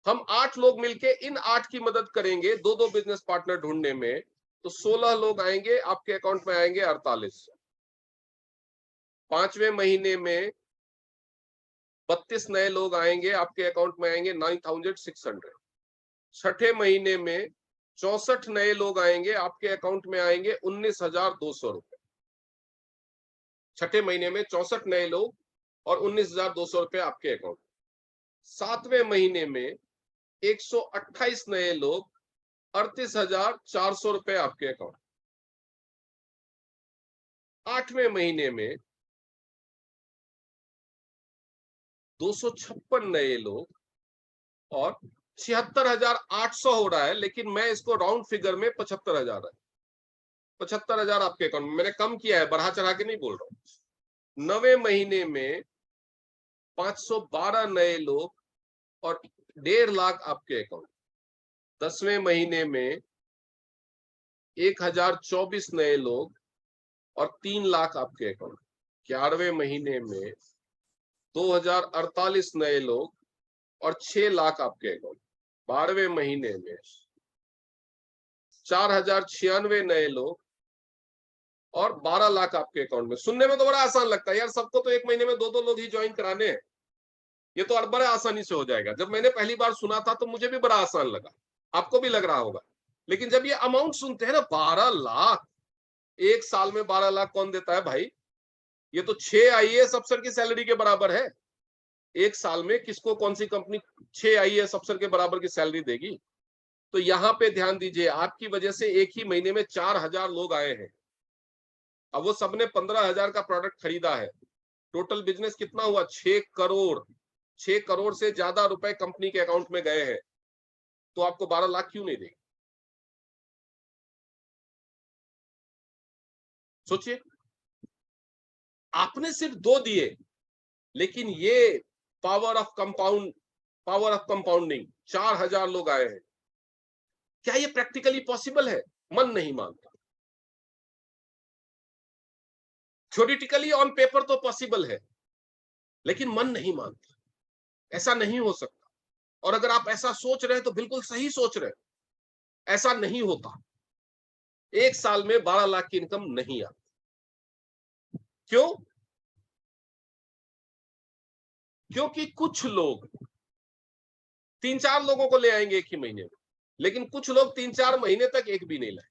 हम 8 लोग मिलके इन 8 की मदद करेंगे 2 2 बिजनेस पार्टनर ढूंढने में। तो 16 लोग आएंगे, आपके अकाउंट में आएंगे 4800। पांचवें महीने में 32 नए लोग आएंगे, आपके अकाउंट में आएंगे 9600। छठे महीने में 64 नए लोग आएंगे, आपके अकाउंट में आएंगे 19,200 रुपए। छठे महीने में 64 नए लोग और 19,200 रुपए आपके अकाउंट। 7वें महीने में 128 नए लोग, 38,400 रुपए आपके अकाउंट। 8वें महीने में 256 नए लोग और 76,800 हो रहा है, लेकिन मैं इसको राउंड फिगर में 75,000 है। 75,000 आपके अकाउंट में मैंने कम किया है, बढ़ा चढ़ा के नहीं बोल रहा हूं। 9वें महीने में 512 नए लोग और 1.5 लाख आपके अकाउंट। 10वें महीने में 1,024 नए लोग और 3 लाख आपके अकाउंट। 11वें महीने में 2,048 नए लोग और 6 लाख आपके अकाउंट। 12वें महीने में 4,096 नए लोग और 12 लाख आपके अकाउंट में। सुनने में तो बड़ा आसान लगता है यार, सबको तो एक महीने में 2-2 लोग ही ज्वाइन कराने हैं, ये तो बड़ा आसानी से हो जाएगा। जब मैंने पहली बार सुना था तो मुझे भी बड़ा आसान लगा, आपको भी लग रहा होगा। लेकिन जब ये अमाउंट सुनते हैं ना, 12 लाख एक साल में, 12 लाख कौन देता है भाई? ये तो 6 आईएएस अफसर की सैलरी के बराबर है। एक साल में किसको कौन सी कंपनी 6 आईएएस अफसर के बराबर की सैलरी देगी? तो यहां पे ध्यान दीजिए, आपकी वजह से एक ही महीने में 4,000 लोग आए हैं। अब वो सबने 15,000 का प्रोडक्ट खरीदा है। टोटल बिजनेस कितना हुआ? 6 करोड़। 6 करोड़ से ज्यादा रुपए कंपनी के अकाउंट में गए हैं, तो आपको 12 लाख क्यों नहीं देगी? सोचिए, आपने सिर्फ 2 दिए, लेकिन ये पावर ऑफ कंपाउंडिंग, 4,000 लोग आए हैं। क्या ये प्रैक्टिकली पॉसिबल है? मन नहीं मानता। थ्योरेटिकली ऑन पेपर तो पॉसिबल है, लेकिन मन नहीं मानता, ऐसा नहीं हो सकता। और अगर आप ऐसा सोच रहे हैं तो बिल्कुल सही सोच रहे हैं, ऐसा नहीं होता। एक साल में 12 लाख की इनकम नहीं आती। क्यों? क्योंकि कुछ लोग 3-4 लोगों को ले आएंगे एक ही महीने में, लेकिन कुछ लोग 3-4 महीने तक एक भी नहीं लाए।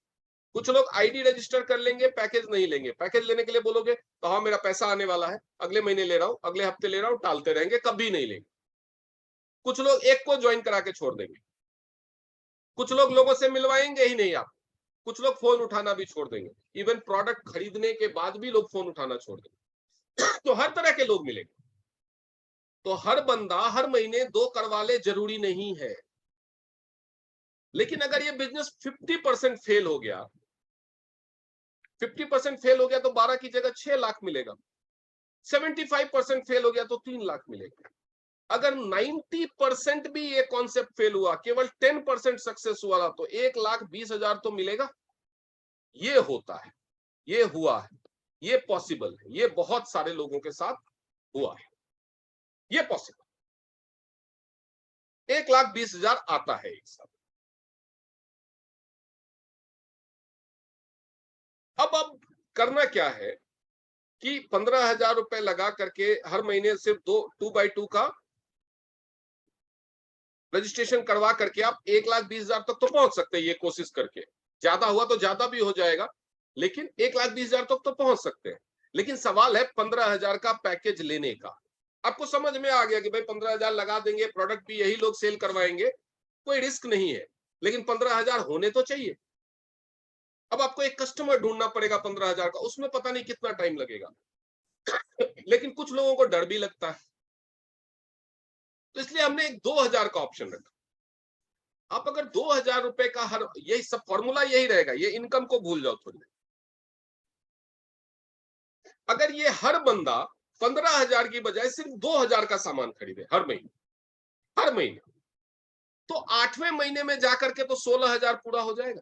कुछ लोग आईडी रजिस्टर कर लेंगे, पैकेज नहीं लेंगे। पैकेज लेने के लिए बोलोगे तो हाँ मेरा पैसा आने वाला है, अगले महीने ले रहा हूं, अगले हफ्ते ले रहा हूं, टालते रहेंगे, कभी नहीं लेंगे। कुछ लोग एक को ज्वाइन करा के छोड़ देंगे। कुछ लोग लोगों से मिलवाएंगे ही नहीं आप। कुछ लोग फोन उठाना भी छोड़ देंगे। इवन प्रोडक्ट खरीदने के बाद भी लोग फोन उठाना छोड़ देंगे। तो हर तरह के लोग मिलेंगे। तो हर बंदा हर महीने 2 करवा ले जरूरी नहीं है। लेकिन अगर ये बिजनेस 50% फेल हो गया, 50% फेल हो गया तो 12 की जगह 6 लाख मिलेगा। 75% फेल हो गया तो 3 लाख मिलेगा। अगर 90% भी ये कॉन्सेप्ट फेल हुआ, केवल 10% सक्सेस हुआ तो 1,20,000 तो मिलेगा। ये होता है, ये हुआ है, ये पॉसिबल है, ये बहुत सारे लोगों के साथ हुआ है, ये पॉसिबल। 1,20,000 आता है एक साथ। अब करना क्या है कि 15,000 रुपए लगा करके हर महीने सिर्फ 2x2 का रजिस्ट्रेशन करवा करके आप 1,20,000 तक तो पहुंच सकते हैं। ये कोशिश करके, ज्यादा हुआ तो ज्यादा भी हो जाएगा, लेकिन 1,20,000 तक तो पहुंच सकते हैं। लेकिन सवाल है 15,000 का पैकेज लेने का। आपको समझ में आ गया कि भाई 15,000 लगा देंगे, प्रोडक्ट भी यही लोग सेल करवाएंगे, कोई रिस्क नहीं है, लेकिन 15,000 होने तो चाहिए। अब आपको एक कस्टमर ढूंढना पड़ेगा 15,000 का, उसमें पता नहीं कितना टाइम लगेगा। लेकिन कुछ लोगों को डर भी लगता है, तो इसलिए हमने एक 2,000 का ऑप्शन रखा। आप अगर 2,000 रुपए का हर, यही सब फॉर्मूला यही रहेगा, ये इनकम को भूल जाओ थोड़ी। अगर ये हर बंदा 15,000 की बजाय सिर्फ 2,000 का सामान खरीदे हर महीने, हर महीने, तो 8वें महीने में जाकर के तो 16,000 पूरा हो जाएगा।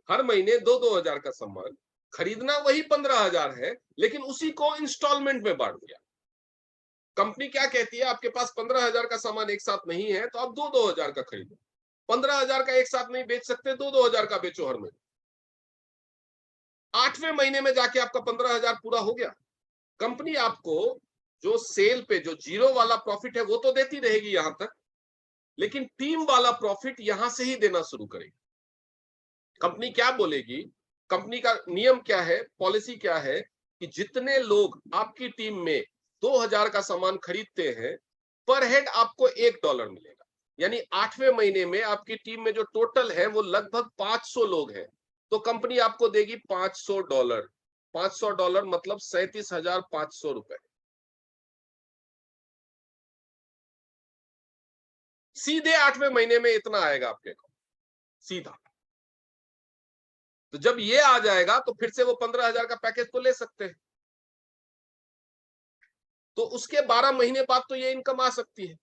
हर महीने 2-2,000 का सामान खरीदना वही 15,000 है, लेकिन उसी को इंस्टॉलमेंट में बांट दिया। कंपनी क्या कहती है, आपके पास 15,000 का सामान एक साथ नहीं है तो आप 2-2,000 का खरीदो। 15,000 का एक साथ नहीं बेच सकते, 2-2,000 का बेचो हर महीने। 8वें महीने में जाके आपका 15,000 पूरा हो गया। कंपनी आपको जो सेल पे जो जीरो वाला प्रॉफिट है वो तो देती रहेगी यहां तक, लेकिन टीम वाला प्रॉफिट यहां से ही देना शुरू करेगी। कंपनी क्या बोलेगी, कंपनी का नियम क्या है, पॉलिसी क्या है कि जितने लोग आपकी टीम में 2000 का सामान खरीदते हैं, पर हेड आपको $1 मिलेगा। यानी 8वें महीने में आपकी टीम में जो टोटल है वो लगभग 500 लोग हैं, तो कंपनी आपको देगी $500। $500 मतलब 37,500 रुपए। सीधे 8वें महीने में इतना आएगा आपके अकाउंट, सीधा। तो जब ये आ जाएगा तो फिर से वो 15,000 का पैकेज तो ले सकते हैं, तो उसके 12 महीने बाद तो ये इनकम आ सकती है।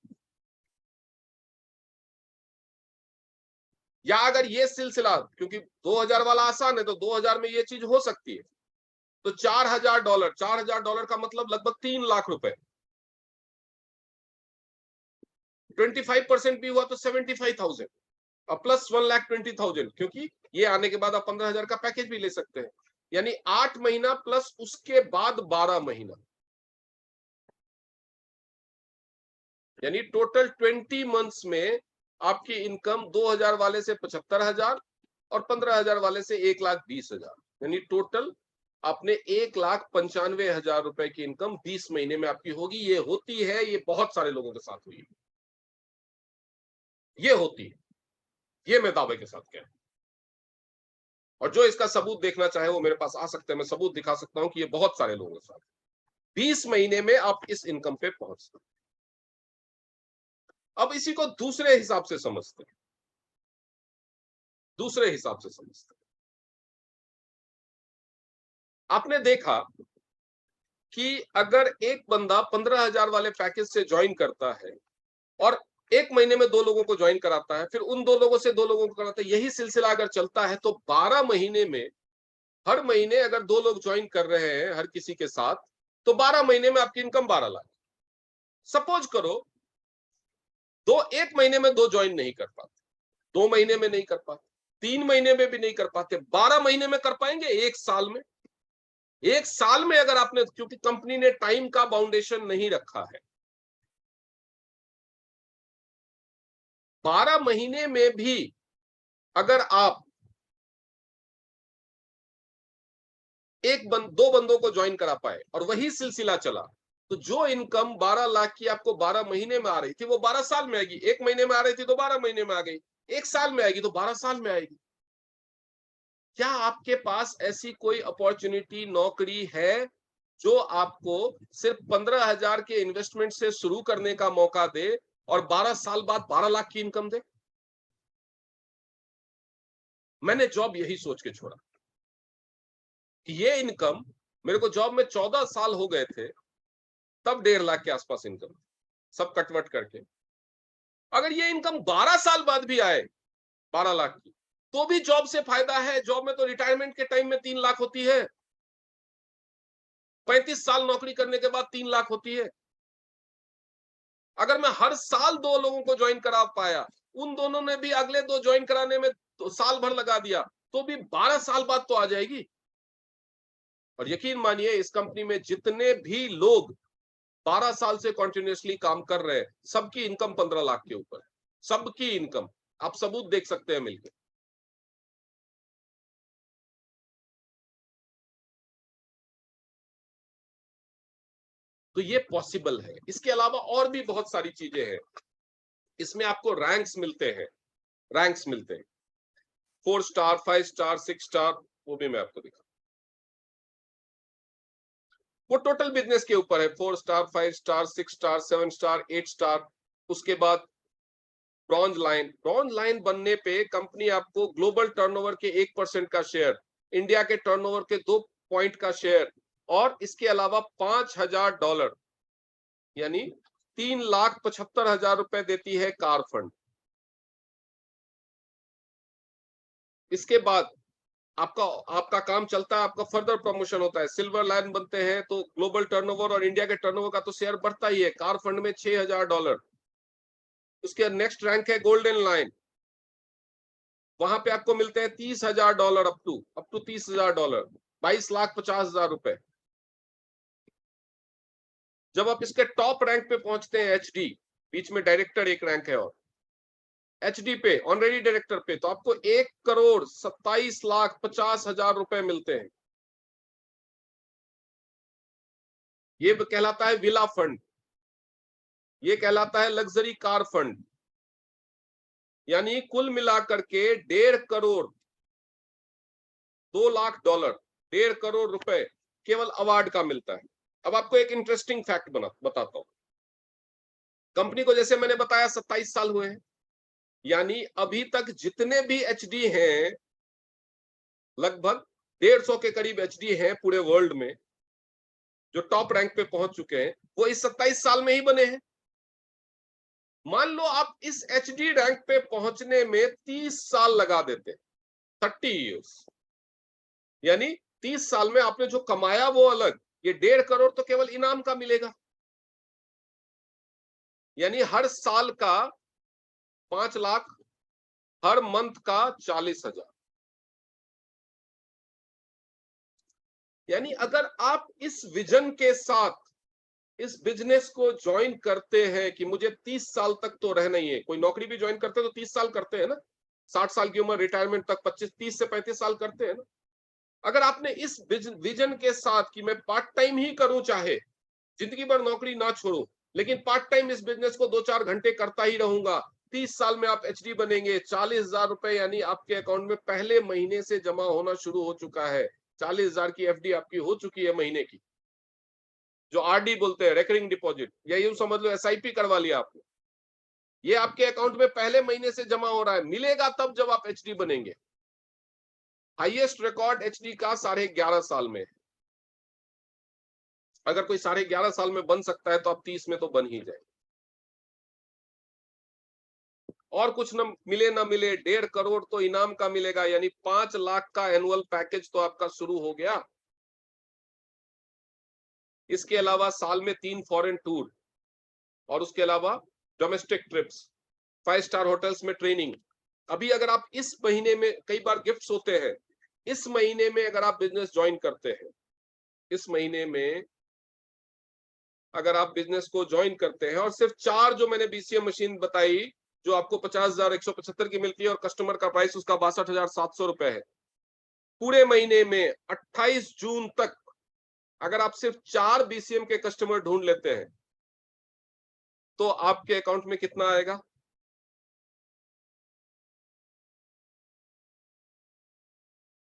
या अगर ये सिलसिला, क्योंकि 2000 वाला आसान है, तो 2000 में ये चीज हो सकती है, तो $4,000 का मतलब लगभग 3 लाख रुपए। 25% भी हुआ तो 75,000 और प्लस 1,20,000, क्योंकि ये आने के बाद आप 15,000 का पैकेज भी ले सकते हैं। यानी 8 महीना प्लस उसके बाद 12 महीना, यानी टोटल 20 मंथ्स में आपकी इनकम 2000 वाले से 75,000 और 15,000 वाले से 1,20,000, यानी टोटल आपने 1,95,000 रुपए की इनकम 20 महीने में आपकी होगी। ये होती है, ये बहुत सारे लोगों के साथ हुई है, ये होती है, ये मैं दावे के साथ कह रहा हूं। और जो इसका सबूत देखना चाहे वो मेरे पास आ सकते हैं, मैं सबूत दिखा सकता हूं कि ये बहुत सारे लोगों के साथ 20 महीने में आप इस इनकम पे पहुंच सकते। अब इसी को दूसरे हिसाब से समझते हैं, दूसरे हिसाब से समझते हैं। आपने देखा कि अगर एक बंदा 15,000 वाले पैकेज से ज्वाइन करता है और 1 महीने में 2 लोगों को ज्वाइन कराता है, फिर उन 2 लोगों से 2 लोगों को कराता है, यही सिलसिला अगर चलता है तो 12 महीने में, हर महीने अगर 2 लोग ज्वाइन कर रहे हैं हर किसी के साथ, तो 12 महीने में आपकी इनकम 12 लाख। सपोज करो 1 महीने में 2 ज्वाइन नहीं कर पाते, 2 महीने में नहीं कर पाते, 3 महीने में भी नहीं कर पाते, 12 महीने में कर पाएंगे, 1 साल में। 1 साल में अगर आपने, क्योंकि कंपनी ने टाइम का बाउंडेशन नहीं रखा है, 12 महीने में भी अगर आप 2 बंदों को ज्वाइन करा पाए और वही सिलसिला चला, तो जो इनकम 12 लाख की आपको 12 महीने में आ रही थी वो 12 साल में आएगी। 1 महीने में आ रही थी तो 12 महीने में आ गई, 1 साल में आएगी तो 12 साल में आएगी। क्या आपके पास ऐसी कोई अपॉर्चुनिटी, नौकरी है जो आपको सिर्फ 15,000 के इन्वेस्टमेंट से शुरू करने का मौका दे और 12 साल बाद 12 लाख की इनकम दे? मैंने जॉब यही सोच के छोड़ा कि ये इनकम, मेरे को जॉब में 14 साल हो गए थे, तब 1.5 लाख के आसपास इनकम, सब कटवट करके। अगर ये इनकम 12 साल बाद भी आए 12 लाख की, तो भी जॉब से फायदा है। जॉब में तो रिटायरमेंट के टाइम में 3 लाख होती है, 35 साल नौकरी करने के बाद 3 लाख होती है। अगर मैं हर साल 2 लोगों को ज्वाइन करा पाया, उन दोनों ने भी अगले 2 ज्वाइन कराने में तो साल भर लगा दिया, तो भी 12 साल बाद तो आ जाएगी। और यकीन मानिए इस कंपनी में जितने भी लोग 12 साल से कंटिन्यूअसली काम कर रहे हैं, सबकी इनकम 15 लाख के ऊपर है, सबकी इनकम। आप सबूत देख सकते हैं मिलकर। तो ये पॉसिबल है। इसके अलावा और भी बहुत सारी चीजें हैं। इसमें आपको रैंक्स मिलते हैं, रैंक्स मिलते हैं, 4 स्टार, 5 स्टार, 6 स्टार, वो भी मैं आपको दिखा। वो टोटल बिजनेस के ऊपर है, 4 star, 5 star, 6 star, 7 star, 8 star. उसके बाद ब्रॉन्ज लाइन, ब्रॉन्ज लाइन बनने पे कंपनी आपको ग्लोबल टर्नओवर के 1% का शेयर, इंडिया के टर्नओवर के 2 पॉइंट का शेयर और इसके अलावा $5,000 यानी 3,75,000 रुपए देती है कार फंड। इसके बाद आपका आपका काम चलता है, आपका फर्दर प्रमोशन होता है, सिल्वर लाइन बनते हैं तो ग्लोबल टर्नओवर और इंडिया के टर्नओवर का तो शेयर बढ़ता ही है। कार फंड में $6,000। उसके नेक्स्ट रैंक है गोल्डन लाइन, वहां पे आपको मिलते हैं $30,000 अप टू $30,000, 22,50,000 रुपए। जब आप इसके टॉप रैंक पे पहुंचते हैं HD, बीच में डायरेक्टर एक रैंक है, और एचडी पे, ऑनरेडी डायरेक्टर पे, तो आपको 1,27,50,000 रुपए मिलते हैं। ये कहलाता है विला फंड, ये कहलाता है लग्जरी कार फंड। यानी कुल मिलाकर के 1.5 करोड़, $2 लाख, 1.5 करोड़ रुपए केवल अवार्ड का मिलता है। अब आपको एक इंटरेस्टिंग फैक्ट बताता हूं। कंपनी को जैसे मैंने बताया 27 साल हुए हैं, यानी अभी तक जितने भी एचडी हैं, लगभग 150 के करीब एचडी हैं पूरे वर्ल्ड में, जो टॉप रैंक पे पहुंच चुके हैं, वो इस 27 साल में ही बने हैं। मान लो आप इस एचडी रैंक पे पहुंचने में 30 साल लगा देते, 30 इयर्स, यानी 30 साल में आपने जो कमाया वो अलग, ये 1.5 करोड़ तो केवल इनाम का मिलेगा। यानी हर साल का 5 लाख, हर मंथ का 40,000। यानी अगर आप इस विजन के साथ इस बिजनेस को ज्वाइन करते हैं कि मुझे 30 साल तक तो रहना ही है, कोई नौकरी भी ज्वाइन करते हैं तो 30 साल करते हैं ना, 60 साल की उम्र रिटायरमेंट तक 30 से 35 साल करते हैं ना। अगर आपने इस विजन के साथ कि मैं पार्ट टाइम ही करूं, चाहे जिंदगी भर नौकरी ना छोड़ूं, लेकिन पार्ट टाइम इस बिजनेस को 2-4 घंटे करता ही रहूंगा, 30 साल में आप एचडी बनेंगे, 40,000 रुपए यानी आपके अकाउंट में पहले महीने से जमा होना शुरू हो चुका है। 40,000 की एफडी आपकी हो चुकी है महीने की, जो आरडी बोलते हैं, रेकरिंग डिपॉजिट, या यूं समझ लो एसआईपी करवा लिया आपने, ये आपके अकाउंट में पहले महीने से जमा हो रहा है। मिलेगा तब जब आप एचडी बनेंगे। हाईएस्ट रिकॉर्ड एचडी का 11.5 साल में। अगर कोई 11.5 साल में बन सकता है तो आप 30 में तो बन ही जाए। और कुछ न मिले ना मिले, 1.5 करोड़ तो इनाम का मिलेगा, यानी 5 लाख का एनुअल पैकेज तो आपका शुरू हो गया। इसके अलावा साल में 3 फॉरेन टूर, और उसके अलावा डोमेस्टिक ट्रिप्स, 5 स्टार होटल्स में ट्रेनिंग। अभी अगर आप इस महीने में, कई बार गिफ्ट्स होते हैं, इस महीने में अगर आप बिजनेस ज्वाइन करते हैं, इस महीने में अगर आप बिजनेस को ज्वाइन करते हैं, और सिर्फ 4 जो मैंने बीसीएम मशीन बताई, जो आपको 50,175 की मिलती है और कस्टमर का प्राइस उसका 62,700 रुपए है, पूरे महीने में 28 जून तक अगर आप सिर्फ 4 बीसीएम के कस्टमर ढूंढ लेते हैं, तो आपके अकाउंट में कितना आएगा?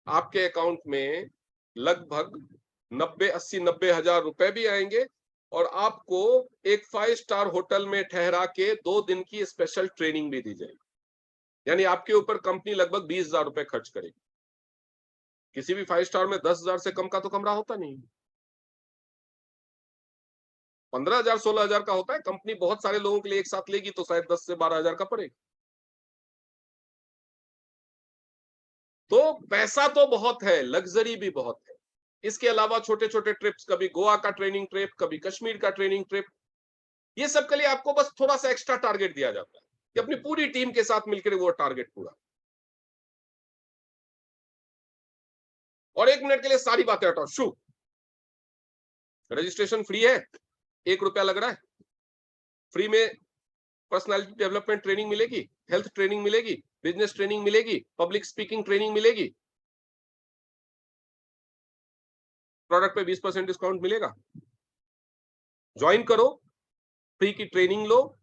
आपके अकाउंट में लगभग 90-80-90 हजार रुपए भी आएंगे, और आपको एक 5 स्टार होटल में ठहरा के 2 दिन की स्पेशल ट्रेनिंग भी दी जाएगी। यानी आपके ऊपर कंपनी लगभग 20,000 रुपए खर्च करेगी। किसी भी 5 स्टार में 10,000 से कम का तो कमरा होता नहीं, 15,000 16,000 का होता है। कंपनी बहुत सारे लोगों के लिए एक साथ लेगी तो शायद 10 से 12,000 का पड़ेगा। तो पैसा तो बहुत है, लग्जरी भी बहुत है। इसके अलावा छोटे छोटे ट्रिप्स, कभी गोवा का ट्रेनिंग ट्रिप, कभी कश्मीर का ट्रेनिंग ट्रिप, ये सब के लिए आपको बस थोड़ा सा एक्स्ट्रा टारगेट दिया जाता है कि अपनी पूरी टीम के साथ मिलकर वो टारगेट पूरा। और 1 मिनट के लिए सारी बातें हटाओ, शू, रजिस्ट्रेशन फ्री है, 1 रुपया लग रहा है। फ्री में पर्सनालिटी डेवलपमेंट ट्रेनिंग मिलेगी, हेल्थ ट्रेनिंग मिलेगी, बिजनेस ट्रेनिंग मिलेगी, पब्लिक स्पीकिंग ट्रेनिंग मिलेगी, प्रोडक्ट पे 20% डिस्काउंट मिलेगा। ज्वाइन करो, फ्री की ट्रेनिंग लो,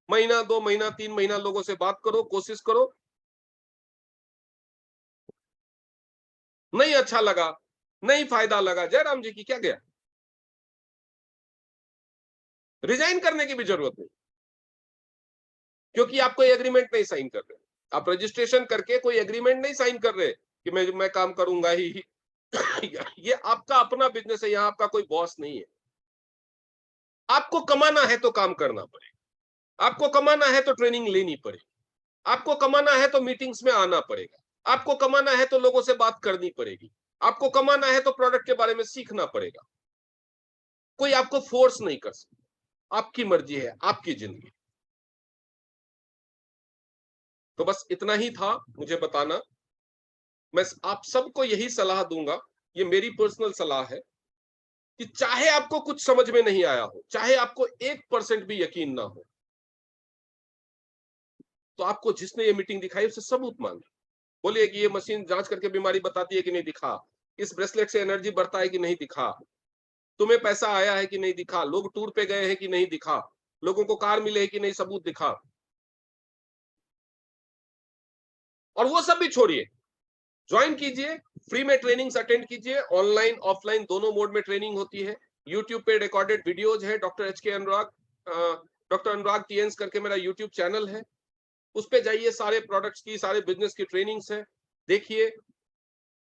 महीना 2 महीना 3 महीना लोगों से बात करो, कोशिश करो। नहीं अच्छा लगा, नहीं फायदा लगा, जयराम जी की क्या गया, रिजाइन करने की भी जरूरत नहीं, क्योंकि आप कोई एग्रीमेंट नहीं साइन कर रहे। आप रजिस्ट्रेशन करके कोई एग्रीमेंट नहीं साइन कर रहे कि मैं काम करूंगा ही। ये आपका अपना बिजनेस है, यहां आपका कोई बॉस नहीं है। आपको कमाना है तो काम करना पड़ेगा, आपको कमाना है तो ट्रेनिंग लेनी पड़ेगी, आपको कमाना है तो मीटिंग्स में आना पड़ेगा, आपको कमाना है तो लोगों से बात करनी पड़ेगी, आपको कमाना है तो प्रोडक्ट के बारे में सीखना पड़ेगा। कोई आपको फोर्स नहीं कर सकता, आपकी मर्जी है, आपकी जिंदगी। तो बस इतना ही था मुझे बताना। मैं आप सबको यही सलाह दूंगा, ये मेरी पर्सनल सलाह है, कि चाहे आपको कुछ समझ में नहीं आया हो, चाहे आपको 1% भी यकीन ना हो, तो आपको जिसने ये मीटिंग दिखाई उससे सबूत मांगे, बोलिए कि ये मशीन जांच करके बीमारी बताती है कि नहीं, दिखा। इस ब्रेसलेट से एनर्जी बढ़ता है कि नहीं, दिखा। तुम्हें पैसा आया है कि नहीं, दिखा। लोग टूर पे गए हैं कि नहीं, दिखा। लोगों को कार मिले है कि नहीं, सबूत दिखा। और वो सब भी छोड़िए, ज्वाइन कीजिए, फ्री में ट्रेनिंग्स अटेंड कीजिए, ऑनलाइन ऑफलाइन दोनों मोड में ट्रेनिंग होती है। यूट्यूब पे रिकॉर्डेड वीडियोज है, डॉक्टर एच के अनुराग, डॉक्टर अनुराग टीएंस करके मेरा यूट्यूब चैनल है, उस पे जाइए, सारे प्रोडक्ट्स की, सारे बिजनेस की ट्रेनिंग्स है, देखिए।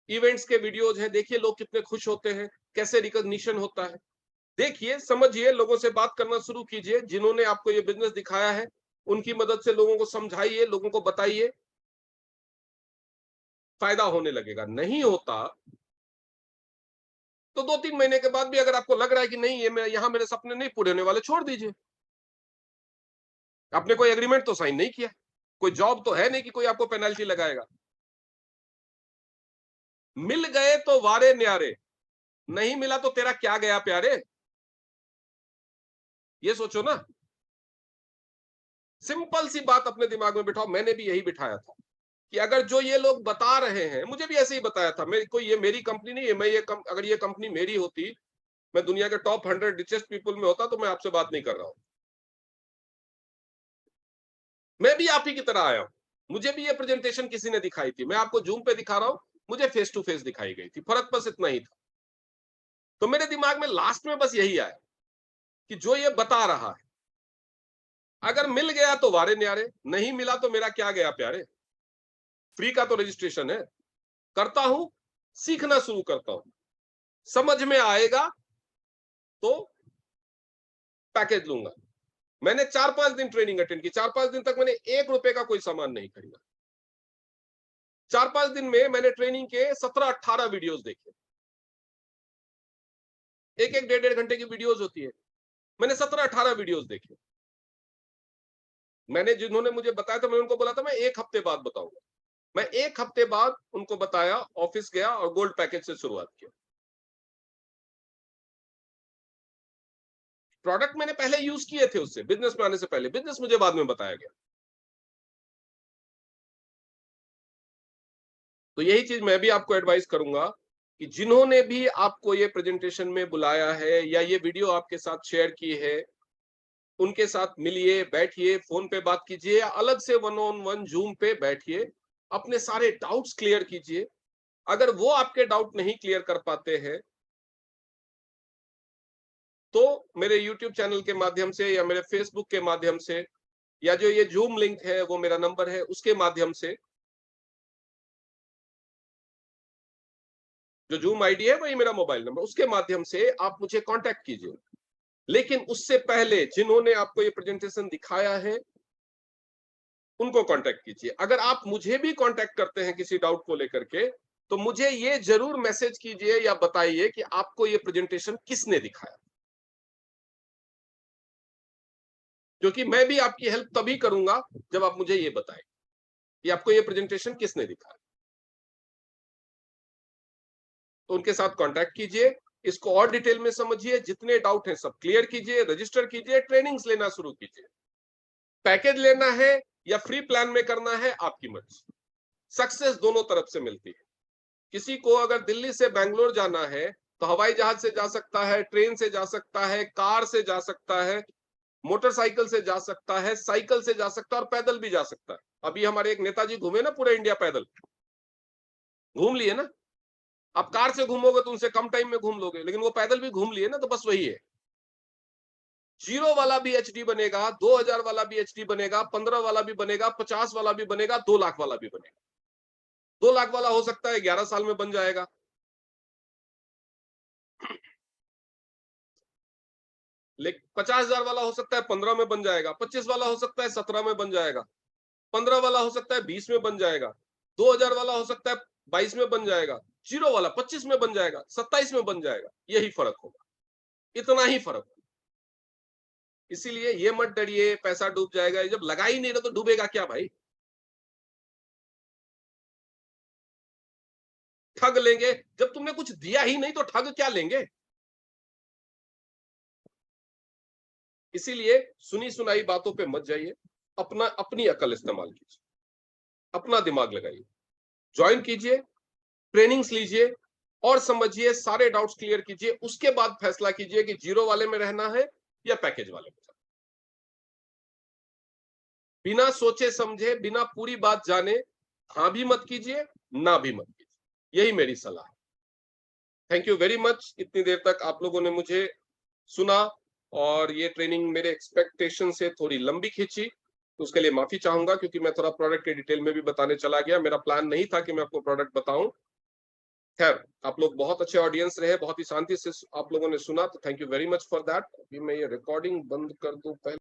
इवेंट्स के वीडियोज है, देखिए लोग कितने खुश होते हैं, कैसे रिकॉग्निशन होता है, देखिए, समझिए, लोगों से बात करना शुरू कीजिए। जिन्होंने आपको ये बिजनेस दिखाया है उनकी मदद से लोगों को समझाइए, लोगों को बताइए, फायदा होने लगेगा। नहीं होता तो 2-3 महीने के बाद भी अगर आपको लग रहा है कि नहीं, ये यहां मेरे सपने नहीं पूरे होने वाले, छोड़ दीजिए। आपने कोई एग्रीमेंट तो साइन नहीं किया, कोई जॉब तो है नहीं कि कोई आपको पेनल्टी लगाएगा। मिल गए तो वारे न्यारे, नहीं मिला तो तेरा क्या गया प्यारे, ये सोचो ना। सिंपल सी बात अपने दिमाग में बिठाओ। मैंने भी यही बिठाया था कि अगर जो ये लोग बता रहे हैं, मुझे भी ऐसे ही बताया था, मेरी कोई ये मेरी कंपनी नहीं है, मैं ये अगर ये कंपनी मेरी होती, मैं दुनिया के टॉप 100 रिचेस्ट पीपल में होता, तो मैं आपसे बात नहीं कर रहा हूं। मैं भी आप ही की तरह आया हूं, मुझे भी ये प्रेजेंटेशन किसी ने दिखाई थी, मैं आपको जूम पे दिखा रहा हूं, मुझे फेस टू फेस दिखाई गई थी, फर्क बस इतना ही था। तो मेरे दिमाग में लास्ट में बस यही आया कि जो ये बता रहा है, अगर मिल गया तो वारे न्यारे, नहीं मिला तो मेरा क्या गया प्यारे। फ्री का तो रजिस्ट्रेशन है, करता हूं, सीखना शुरू करता हूं, समझ में आएगा तो पैकेज लूंगा। मैंने 4-5 दिन ट्रेनिंग अटेंड की, 4-5 दिन तक मैंने 1 रुपए का कोई सामान नहीं खरीदा। 4-5 दिन में मैंने ट्रेनिंग के 17-18 वीडियोस देखे, एक एक 1.5 घंटे की वीडियोस होती है, मैंने 17-18 वीडियोस देखे। मैंने जिन्होंने मुझे बताया था, मैंने उनको बोला था मैं 1 हफ्ते बाद बताऊंगा। मैं 1 हफ्ते बाद उनको बताया, ऑफिस गया और गोल्ड पैकेज से शुरुआत किया। प्रोडक्ट मैंने पहले यूज किए थे, उससे बिजनेस में आने से पहले, बिजनेस मुझे बाद में बताया गया। तो यही चीज मैं भी आपको एडवाइस करूंगा कि जिन्होंने भी आपको ये प्रेजेंटेशन में बुलाया है या ये वीडियो आपके साथ शेयर की है, उनके साथ मिलिए, बैठिए, फोन पे बात कीजिए या अलग से वन ऑन वन जूम पे बैठिए, अपने सारे डाउट्स क्लियर कीजिए। अगर वो आपके डाउट नहीं क्लियर कर पाते हैं तो मेरे यूट्यूब चैनल के माध्यम से या मेरे फेसबुक के माध्यम से या जो ये जूम लिंक है वो मेरा नंबर है, उसके माध्यम से, जो जूम आईडी है वही मेरा मोबाइल नंबर, उसके माध्यम से आप मुझे कांटेक्ट कीजिए। लेकिन उससे पहले जिन्होंने आपको ये प्रेजेंटेशन दिखाया है उनको कांटेक्ट कीजिए। अगर आप मुझे भी कांटेक्ट करते हैं किसी डाउट को लेकर के, तो मुझे ये जरूर मैसेज कीजिए या बताइए कि आपको ये प्रेजेंटेशन किसने दिखाया, क्योंकि मैं भी आपकी हेल्प तभी करूंगा जब आप मुझे ये बताएं कि आपको ये प्रेजेंटेशन किसने दिखाया। तो उनके साथ कांटेक्ट कीजिए, इसको और डिटेल में समझिए, जितने डाउट हैं सब क्लियर कीजिए, रजिस्टर कीजिए, ट्रेनिंग्स लेना शुरू कीजिए। पैकेज लेना है या फ्री प्लान में करना है, आपकी मर्जी। सक्सेस दोनों तरफ से मिलती है। किसी को अगर दिल्ली से बैंगलोर जाना है तो हवाई जहाज से जा सकता है, ट्रेन से जा सकता है, कार से जा सकता है, मोटरसाइकिल से जा सकता है, साइकिल से जा सकता है और पैदल भी जा सकता है। अभी हमारे एक नेताजी घूमे ना पूरा इंडिया पैदल, घूम लिए ना। आप कार से घूमोगे तो उनसे कम टाइम में घूम लोगे, लेकिन वो पैदल भी घूम लिए ना, तो बस वही है। 0 वाला भी एचडी बनेगा, 2000 वाला भी एचडी बनेगा, 15 वाला भी बनेगा, 50 वाला भी बनेगा, 2 लाख वाला भी बनेगा। 2 लाख वाला हो सकता है 11 साल में बन जाएगा, 50,000 वाला हो सकता है 15 में बन जाएगा, 25 वाला हो सकता है 17 में बन जाएगा, 15 वाला हो सकता है 20 में बन जाएगा, 2000 वाला हो सकता है 22 में बन जाएगा, 0 वाला 25 में बन जाएगा, 27 में बन जाएगा। यही फर्क होगा, इतना ही फर्क होगा। इसीलिए ये मत डरिए पैसा डूब जाएगा, जब लगा ही नहीं रहा तो डूबेगा क्या भाई। ठग लेंगे, जब तुमने कुछ दिया ही नहीं तो ठग क्या लेंगे। इसीलिए सुनी सुनाई बातों पे मत जाइए, अपनी अकल इस्तेमाल कीजिए, अपना दिमाग लगाइए, ज्वाइन कीजिए, ट्रेनिंग्स लीजिए और समझिए, सारे डाउट्स क्लियर कीजिए, उसके बाद फैसला कीजिए कि जीरो वाले में रहना है या पैकेज वाले में। बिना सोचे समझे, बिना पूरी बात जाने हाँ भी मत कीजिए, ना भी मत कीजिए। यही मेरी सलाह है। Thank you very much. इतनी देर तक आप लोगों ने मुझे सुना और ये ट्रेनिंग मेरे एक्सपेक्टेशन से थोड़ी लंबी खींची, तो उसके लिए माफी चाहूंगा, क्योंकि मैं थोड़ा प्रोडक्ट के डिटेल में भी बताने चला गया। मेरा प्लान नहीं था कि मैं आपको प्रोडक्ट बताऊं। खैर, आप लोग बहुत अच्छे ऑडियंस रहे, बहुत ही शांति से आप लोगों ने सुना, तो thank you very much for that. अभी मैं ये रिकॉर्डिंग बंद कर दूं पहले।